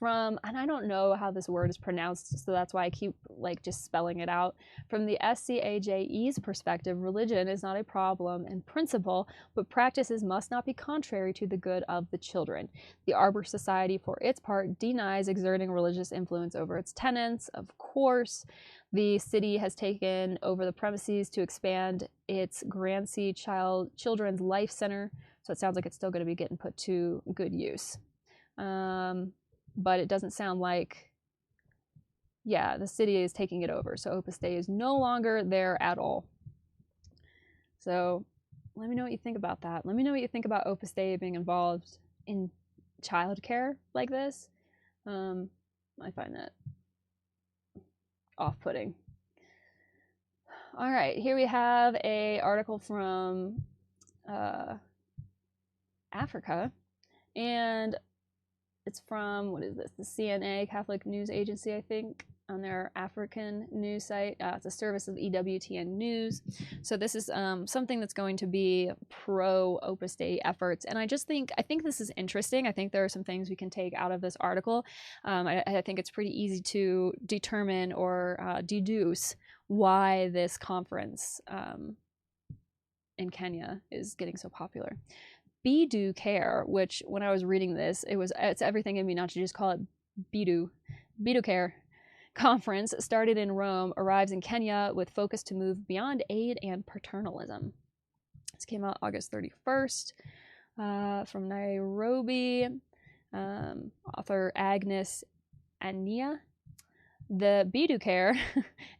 And I don't know how this word is pronounced, so that's why I keep just spelling it out. From the SCAJE's perspective, religion is not a problem in principle, but practices must not be contrary to the good of the children. The Arbor Society, for its part, denies exerting religious influence over its tenants. Of course, the city has taken over the premises to expand its Grancey Children's Life Center, so it sounds like it's still going to be getting put to good use. But it doesn't sound like, the city is taking it over. So Opus Dei is no longer there at all. So let me know what you think about that. Let me know what you think about Opus Dei being involved in childcare like this. I find that off-putting. All right, here we have an article from Africa, and it's from, what is this, the CNA, Catholic News Agency, I think, on their African news site. It's a service of EWTN News. So this is something that's going to be pro-Opus Dei efforts. And I think this is interesting. I think there are some things we can take out of this article. I think it's pretty easy to determine or deduce why this conference in Kenya is getting so popular. Bidu Care, which when I was reading this, it's everything in me not to just call it Bidu Care, conference, started in Rome, arrives in Kenya with focus to move beyond aid and paternalism. This came out August 31st from Nairobi. Author Agnes Ania. The daycare,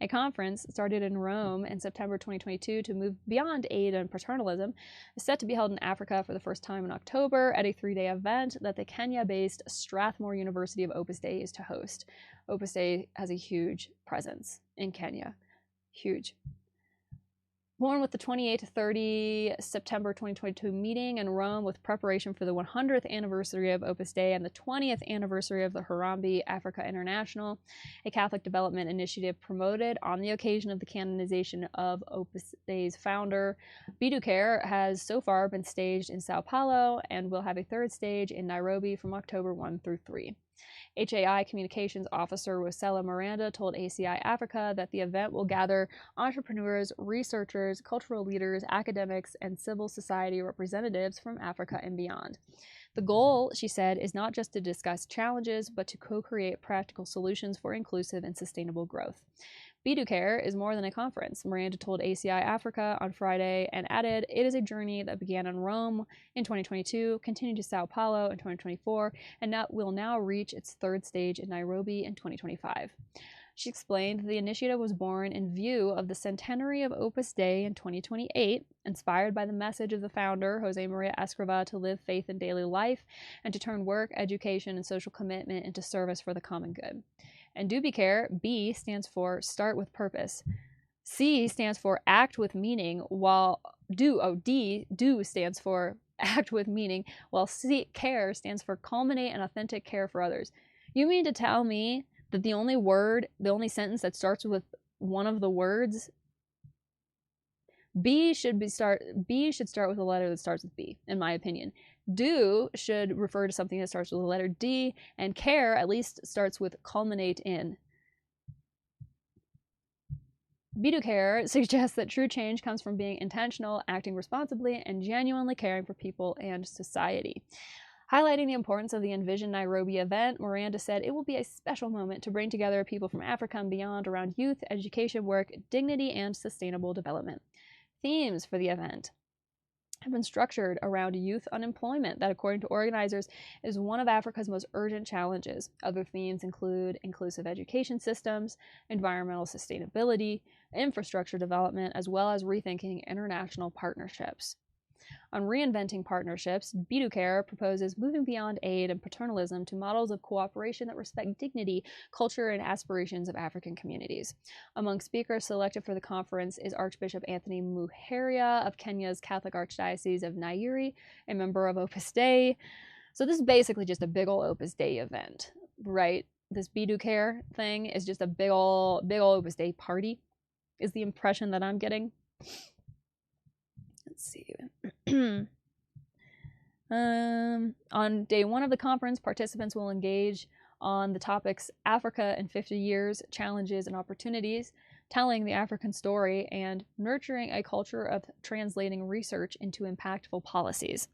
a conference started in Rome in September 2022 to move beyond aid and paternalism, is set to be held in Africa for the first time in October at a 3-day event that the Kenya-based Strathmore University of Opus Dei is to host. Opus Dei has a huge presence in Kenya. Huge. Born with the 28 to 30 September 2022 meeting in Rome with preparation for the 100th anniversary of Opus Dei and the 20th anniversary of the Harambee Africa International, a Catholic development initiative promoted on the occasion of the canonization of Opus Dei's founder. daycare has so far been staged in Sao Paulo and will have a third stage in Nairobi from October 1 through 3. HAI Communications Officer Rosella Miranda told ACI Africa that the event will gather entrepreneurs, researchers, cultural leaders, academics, and civil society representatives from Africa and beyond. The goal, she said, is not just to discuss challenges, but to co-create practical solutions for inclusive and sustainable growth. daycare is more than a conference, Miranda told ACI Africa on Friday, and added, it is a journey that began in Rome in 2022, continued to Sao Paulo in 2024, and will now reach its third stage in Nairobi in 2025. She explained the initiative was born in view of the centenary of Opus Dei in 2028, inspired by the message of the founder, Jose Maria Escrivá, to live faith in daily life and to turn work, education, and social commitment into service for the common good. And daycare, B, stands for start with purpose. C stands for act with meaning, while D stands for act with meaning, while C, care, stands for culminate and authentic care for others. You mean to tell me that the only sentence that starts with one of the words, B should start with a letter that starts with B, in my opinion. Do should refer to something that starts with the letter D, and care at least starts with culminate in. daycare suggests that true change comes from being intentional, acting responsibly, and genuinely caring for people and society. Highlighting the importance of the envisioned Nairobi event, Miranda said it will be a special moment to bring together people from Africa and beyond around youth, education, work, dignity, and sustainable development. Themes for the event have been structured around youth unemployment that, according to organizers, is one of Africa's most urgent challenges. Other themes include inclusive education systems, environmental sustainability, infrastructure development, as well as rethinking international partnerships. On reinventing partnerships, daycare proposes moving beyond aid and paternalism to models of cooperation that respect dignity, culture, and aspirations of African communities. Among speakers selected for the conference is Archbishop Anthony Muheria of Kenya's Catholic Archdiocese of Nyeri, a member of Opus Dei. So this is basically just a big ol' Opus Dei event, right? This daycare thing is just a big ol' Opus Dei party, is the impression that I'm getting. Let's see. On day one of the conference, participants will engage on the topics Africa in 50 years, challenges and opportunities, telling the African story, and nurturing a culture of translating research into impactful policies.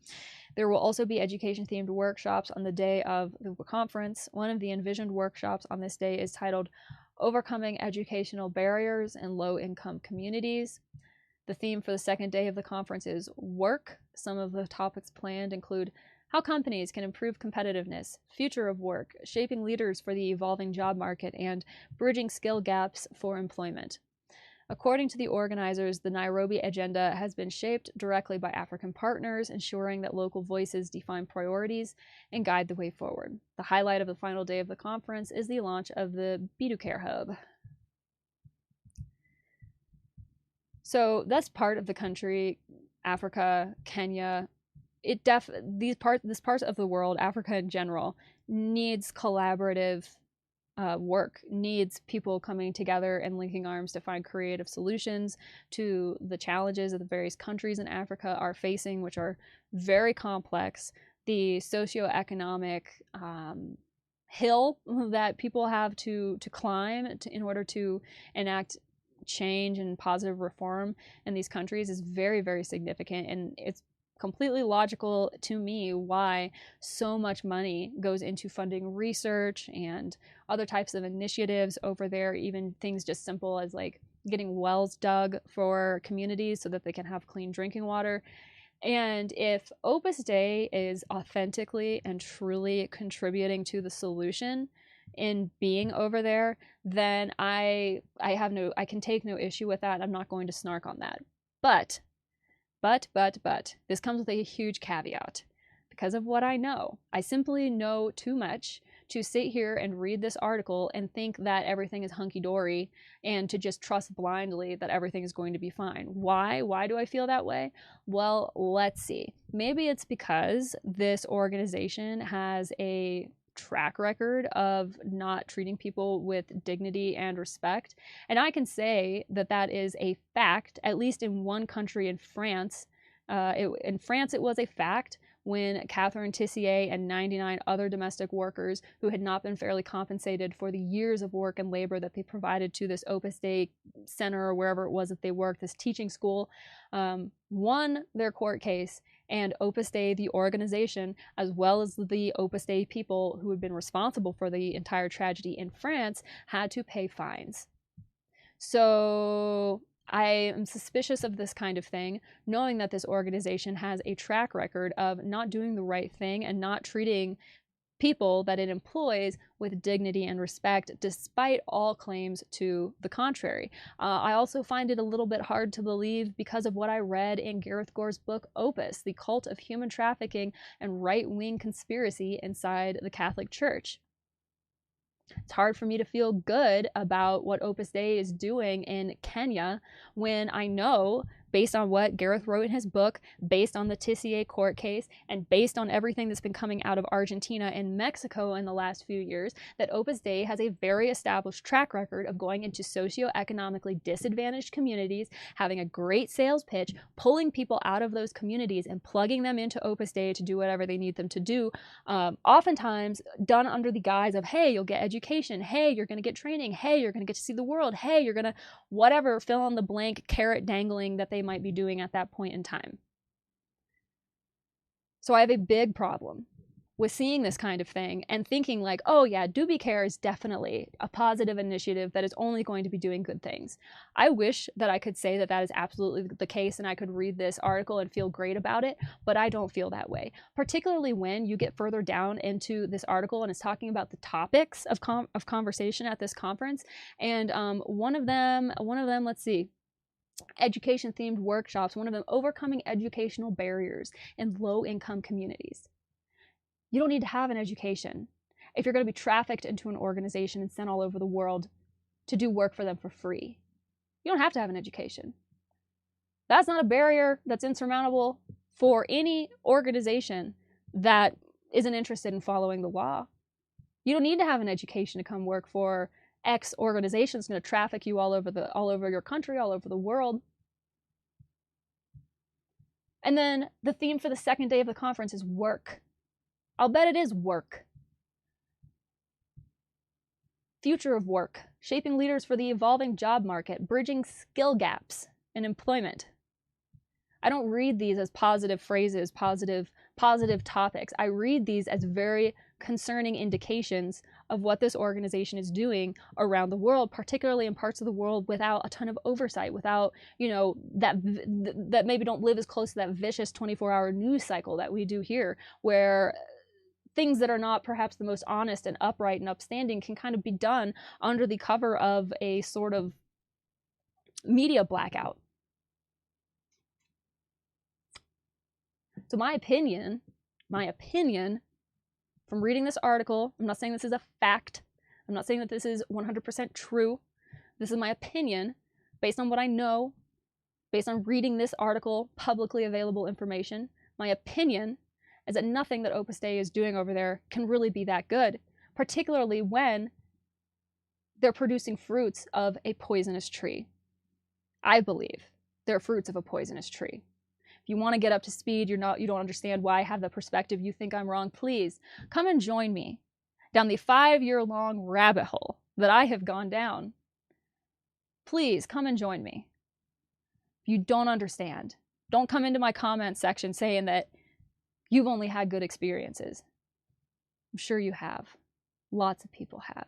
There will also be education-themed workshops on the day of the conference. One of the envisioned workshops on this day is titled Overcoming Educational Barriers in Low-Income Communities. The theme for the second day of the conference is work. Some of the topics planned include how companies can improve competitiveness, future of work, shaping leaders for the evolving job market, and bridging skill gaps for employment. According to the organizers, the Nairobi agenda has been shaped directly by African partners, ensuring that local voices define priorities and guide the way forward. The highlight of the final day of the conference is the launch of the daycare hub. So that's part of the country, Africa, Kenya. This part of the world, Africa in general, needs collaborative work, needs people coming together and linking arms to find creative solutions to the challenges that the various countries in Africa are facing, which are very complex. The socioeconomic hill that people have to climb in order to enact change and positive reform in these countries is very, very significant, and it's completely logical to me why so much money goes into funding research and other types of initiatives over there, even things just simple as like getting wells dug for communities so that they can have clean drinking water. And if Opus Dei is authentically and truly contributing to the solution in being over there, then I can take no issue with that. I'm not going to snark on that. But this comes with a huge caveat. Because of what I know, I simply know too much to sit here and read this article and think that everything is hunky-dory and to just trust blindly that everything is going to be fine. Why? Why do I feel that way? Well, let's see. Maybe it's because this organization has a track record of not treating people with dignity and respect. And I can say that that is a fact, at least in one country, in France. In France, it was a fact when Catherine Tissier and 99 other domestic workers who had not been fairly compensated for the years of work and labor that they provided to this Opus Dei center or wherever it was that they worked, this teaching school, won their court case, and Opus Dei, the organization, as well as the Opus Dei people who had been responsible for the entire tragedy in France, had to pay fines. So I am suspicious of this kind of thing, knowing that this organization has a track record of not doing the right thing and not treating people that it employs with dignity and respect, despite all claims to the contrary. I also find it a little bit hard to believe because of what I read in Gareth Gore's book, Opus, The Cult of Human Trafficking and Right-Wing Conspiracy Inside the Catholic Church. It's hard for me to feel good about what Opus Dei is doing in Kenya when I know, based on what Gareth wrote in his book, based on the Tissier court case, and based on everything that's been coming out of Argentina and Mexico in the last few years, that Opus Dei has a very established track record of going into socioeconomically disadvantaged communities, having a great sales pitch, pulling people out of those communities and plugging them into Opus Dei to do whatever they need them to do, oftentimes done under the guise of, hey, you'll get education, hey, you're going to get training, hey, you're going to get to see the world, hey, you're going to whatever, fill in the blank carrot dangling that they might be doing at that point in time. So I have a big problem with seeing this kind of thing and thinking like, oh yeah, daycare is definitely a positive initiative that is only going to be doing good things. I wish that I could say that that is absolutely the case and I could read this article and feel great about it, but I don't feel that way. Particularly when you get further down into this article and it's talking about the topics of conversation at this conference. And one of them, let's see, education themed workshops, one of them overcoming educational barriers in low income communities. You don't need to have an education if you're going to be trafficked into an organization and sent all over the world to do work for them for free. You don't have to have an education. That's not a barrier that's insurmountable for any organization that isn't interested in following the law. You don't need to have an education to come work for X organization that's going to traffic you all over your country, all over the world. And then the theme for the second day of the conference is work. I'll bet it is work. Future of work, shaping leaders for the evolving job market, bridging skill gaps in employment. I don't read these as positive phrases, positive topics. I read these as very concerning indications of what this organization is doing around the world, particularly in parts of the world without a ton of oversight, without, that maybe don't live as close to that vicious 24-hour news cycle that we do here, where things that are not perhaps the most honest and upright and upstanding can kind of be done under the cover of a sort of media blackout. So my opinion from reading this article, I'm not saying this is a fact, I'm not saying that this is 100% true, this is my opinion based on what I know, based on reading this article, publicly available information. My opinion is that nothing that Opus Dei is doing over there can really be that good, particularly when they're producing fruits of a poisonous tree. I believe they're fruits of a poisonous tree. If you want to get up to speed, you don't understand why I have the perspective, you think I'm wrong, please come and join me down the 5-year-long rabbit hole that I have gone down. Please come and join me. If you don't understand, Don't come into my comment section saying that you've only had good experiences. I'm sure you have. Lots of people have.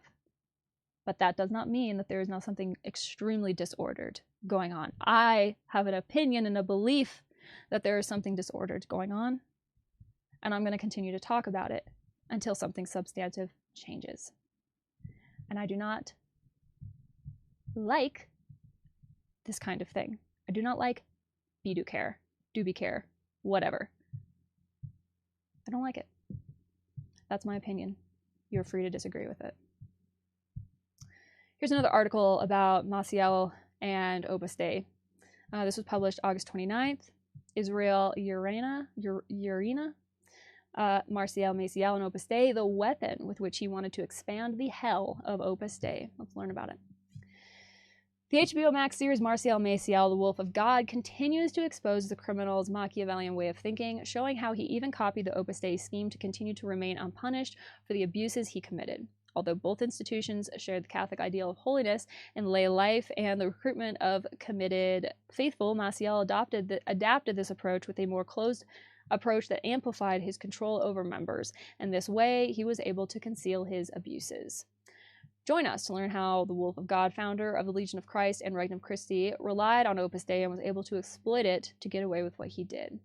But that does not mean that there is not something extremely disordered going on. I have an opinion and a belief that there is something disordered going on, and I'm going to continue to talk about it until something substantive changes. And I do not like this kind of thing. I do not like be care, do be care, whatever. I don't like it. That's my opinion. You're free to disagree with it. Here's another article about Maciel and Opus Dei. This was published August 29th. Israel Urena, Marcial Maciel and Opus Dei, the weapon with which he wanted to expand the hell of Opus Dei. Let's learn about it. The HBO Max series Marcial Maciel, The Wolf of God, continues to expose the criminal's Machiavellian way of thinking, showing how he even copied the Opus Dei scheme to continue to remain unpunished for the abuses he committed. Although both institutions shared the Catholic ideal of holiness in lay life and the recruitment of committed faithful, Maciel adapted this approach with a more closed approach that amplified his control over members. In this way, he was able to conceal his abuses. Join us to learn how the Wolf of God, founder of the Legion of Christ and Regnum Christi, relied on Opus Dei and was able to exploit it to get away with what he did.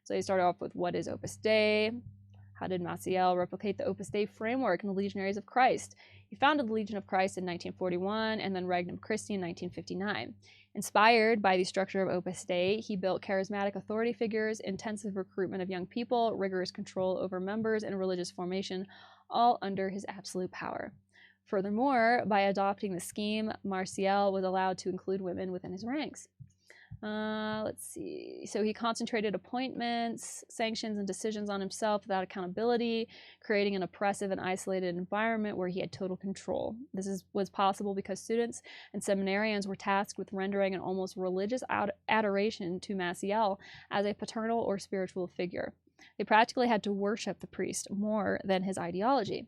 So they start off with, what is Opus Dei? How did Maciel replicate the Opus Dei framework in the Legionaries of Christ? He founded the Legion of Christ in 1941 and then Regnum Christi in 1959. Inspired by the structure of Opus Dei, he built charismatic authority figures, intensive recruitment of young people, rigorous control over members, and religious formation, all under his absolute power. Furthermore, by adopting the scheme, Maciel was allowed to include women within his ranks. Let's see. So he concentrated appointments, sanctions, and decisions on himself without accountability, creating an oppressive and isolated environment where he had total control. This was possible because students and seminarians were tasked with rendering an almost religious adoration to Maciel as a paternal or spiritual figure. They practically had to worship the priest more than his ideology.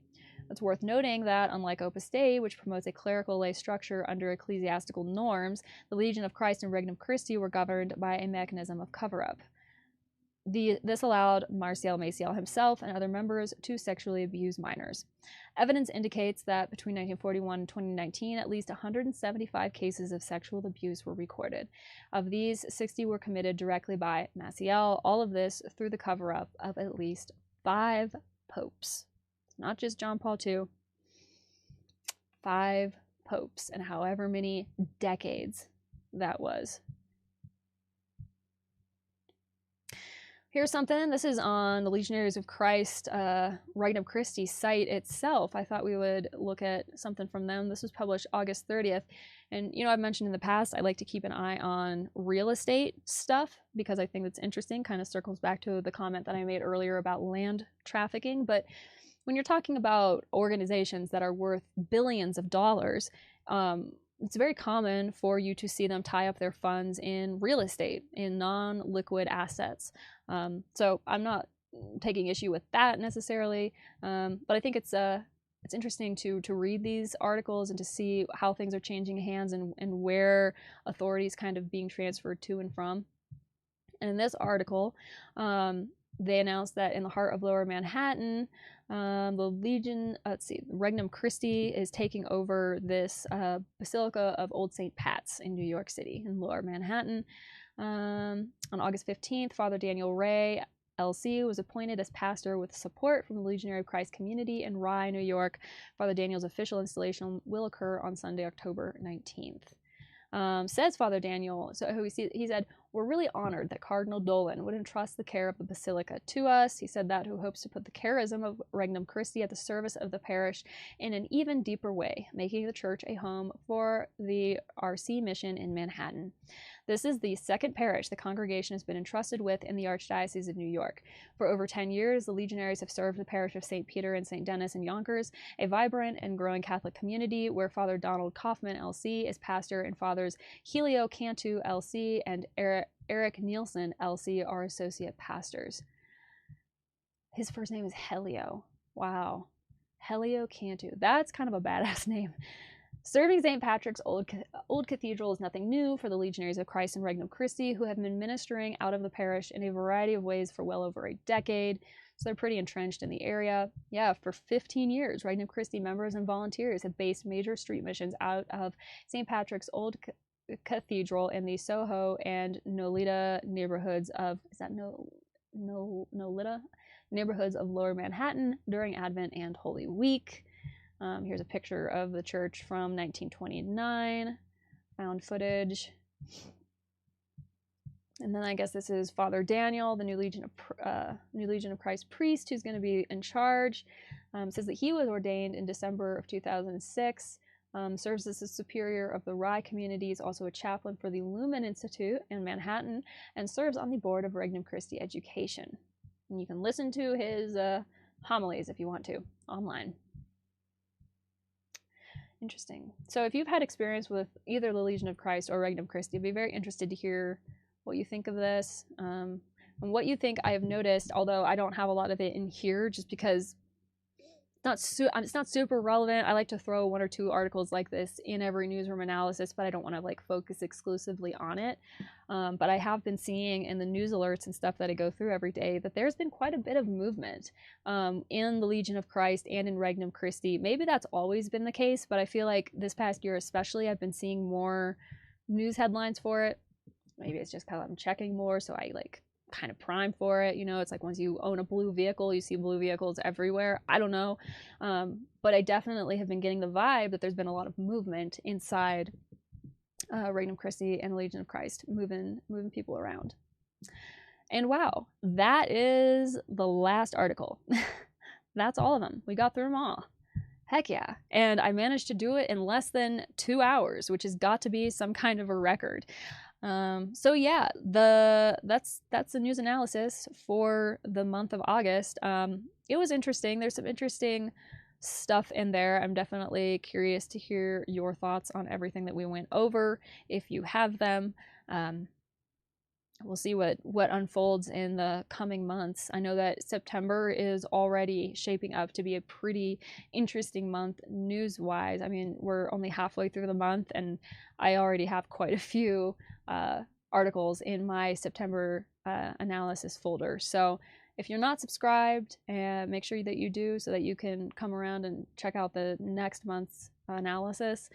It's worth noting that, unlike Opus Dei, which promotes a clerical lay structure under ecclesiastical norms, the Legion of Christ and Regnum Christi were governed by a mechanism of cover-up. This allowed Marcial Maciel himself and other members to sexually abuse minors. Evidence indicates that between 1941 and 2019, at least 175 cases of sexual abuse were recorded. Of these, 60 were committed directly by Maciel, all of this through the cover-up of at least 5 popes. Not just John Paul II, 5 popes, and however many decades that was. Here's something. This is on the Legionaries of Christ Regnum Christi site itself. I thought we would look at something from them. This was published August 30th. And, you know, I've mentioned in the past, I like to keep an eye on real estate stuff because I think it's interesting. Kind of circles back to the comment that I made earlier about land trafficking. But when you're talking about organizations that are worth billions of dollars, it's very common for you to see them tie up their funds in real estate, in non-liquid assets. So I'm not taking issue with that necessarily, but I think it's interesting to read these articles and to see how things are changing hands and where authority is kind of being transferred to and from. And in this article, they announced that in the heart of Lower Manhattan, the Legion, Regnum Christi is taking over this Basilica of Old St. Pat's in New York City, in Lower Manhattan. On August 15th, Father Daniel Ray, LC, was appointed as pastor with support from the Legionary of Christ community in Rye, New York. Father Daniel's official installation will occur on Sunday, October 19th. Says Father Daniel, so he said, "We're really honored that Cardinal Dolan would entrust the care of the Basilica to us." He said that, who hopes to put the charism of Regnum Christi at the service of the parish in an even deeper way, making the church a home for the RC mission in Manhattan. This is the second parish the congregation has been entrusted with in the Archdiocese of New York. For over 10 years, the Legionaries have served the parish of St. Peter and St. Denis in Yonkers, a vibrant and growing Catholic community where Father Donald Kaufman, LC, is pastor, and Fathers Helio Cantu, LC, and Eric Nielsen, LC, are associate pastors. His first name is Helio. Wow. Helio Cantu. That's kind of a badass name. Serving St. Patrick's Old Cathedral is nothing new for the Legionaries of Christ and Regnum Christi, who have been ministering out of the parish in a variety of ways for well over a decade. So they're pretty entrenched in the area. Yeah, for 15 years, Regnum Christi members and volunteers have based major street missions out of St. Patrick's Old Cathedral in the Soho and Nolita neighborhoods of, is that Nolita? Neighborhoods of Lower Manhattan during Advent and Holy Week. Here's a picture of the church from 1929, found footage. And then I guess this is Father Daniel, the New Legion of Christ priest, who's going to be in charge. Says that he was ordained in December of 2006. Serves as the superior of the Rye community, is also a chaplain for the Lumen Institute in Manhattan, and serves on the board of Regnum Christi Education. And you can listen to his homilies if you want to online. Interesting. So if you've had experience with either the Legion of Christ or Regnum Christi, I'd be very interested to hear what you think of this. And what you think, I have noticed, although I don't have a lot of it in here just because it's not super relevant. I like to throw 1 or 2 articles like this in every newsroom analysis, but I don't want to like focus exclusively on it. But I have been seeing in the news alerts and stuff that I go through every day that there's been quite a bit of movement in the Legion of Christ and in Regnum Christi. Maybe that's always been the case, but I feel like this past year especially, I've been seeing more news headlines for it. Maybe it's just because I'm checking more, so I like kind of prime for it. You know, it's like once you own a blue vehicle, you see blue vehicles everywhere. I don't know. But I definitely have been getting the vibe that there's been a lot of movement inside Regnum Christi and Legion of Christ, moving people around. And wow, that is the last article. That's all of them. We got through them all. Heck yeah. And I managed to do it in less than 2 hours, which has got to be some kind of a record. So yeah, that's the news analysis for the month of August. It was interesting. There's some interesting stuff in there. I'm definitely curious to hear your thoughts on everything that we went over, if you have them. We'll see what unfolds in the coming months. I know that September is already shaping up to be a pretty interesting month news-wise. I mean, we're only halfway through the month, and I already have quite a few articles in my September analysis folder. So if you're not subscribed, make sure that you do so that you can come around and check out the next month's analysis.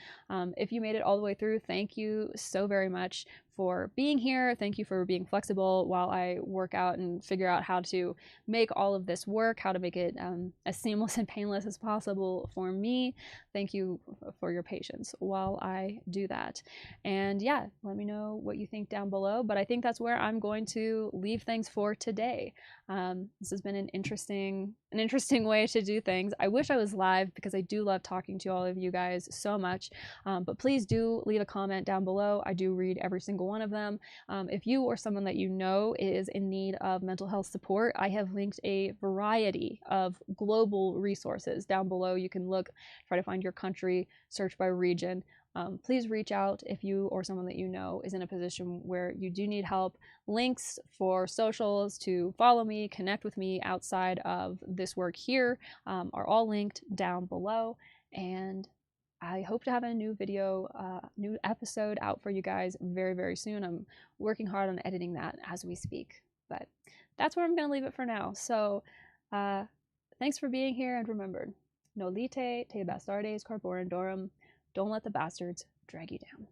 If you made it all the way through, thank you so very much for being here. Thank you for being flexible while I work out and figure out how to make all of this work, how to make it as seamless and painless as possible for me. Thank you for your patience while I do that. And yeah, let me know what you think down below, but I think that's where I'm going to leave things for today. This has been an interesting way to do things. I wish I was live because I do love talking to all of you guys so much, but please do leave a comment down below. I do read every single one of them. If you or someone that you know is in need of mental health support, I have linked a variety of global resources down below. You can look, try to find your country, search by region. Please reach out if you or someone that you know is in a position where you do need help. Links for socials to follow me, connect with me outside of this work here are all linked down below. And I hope to have a new video, new episode out for you guys very, very soon. I'm working hard on editing that as we speak. But that's where I'm going to leave it for now. So thanks for being here, and remember, nolite te bastardes corporandorum. Don't let the bastards drag you down.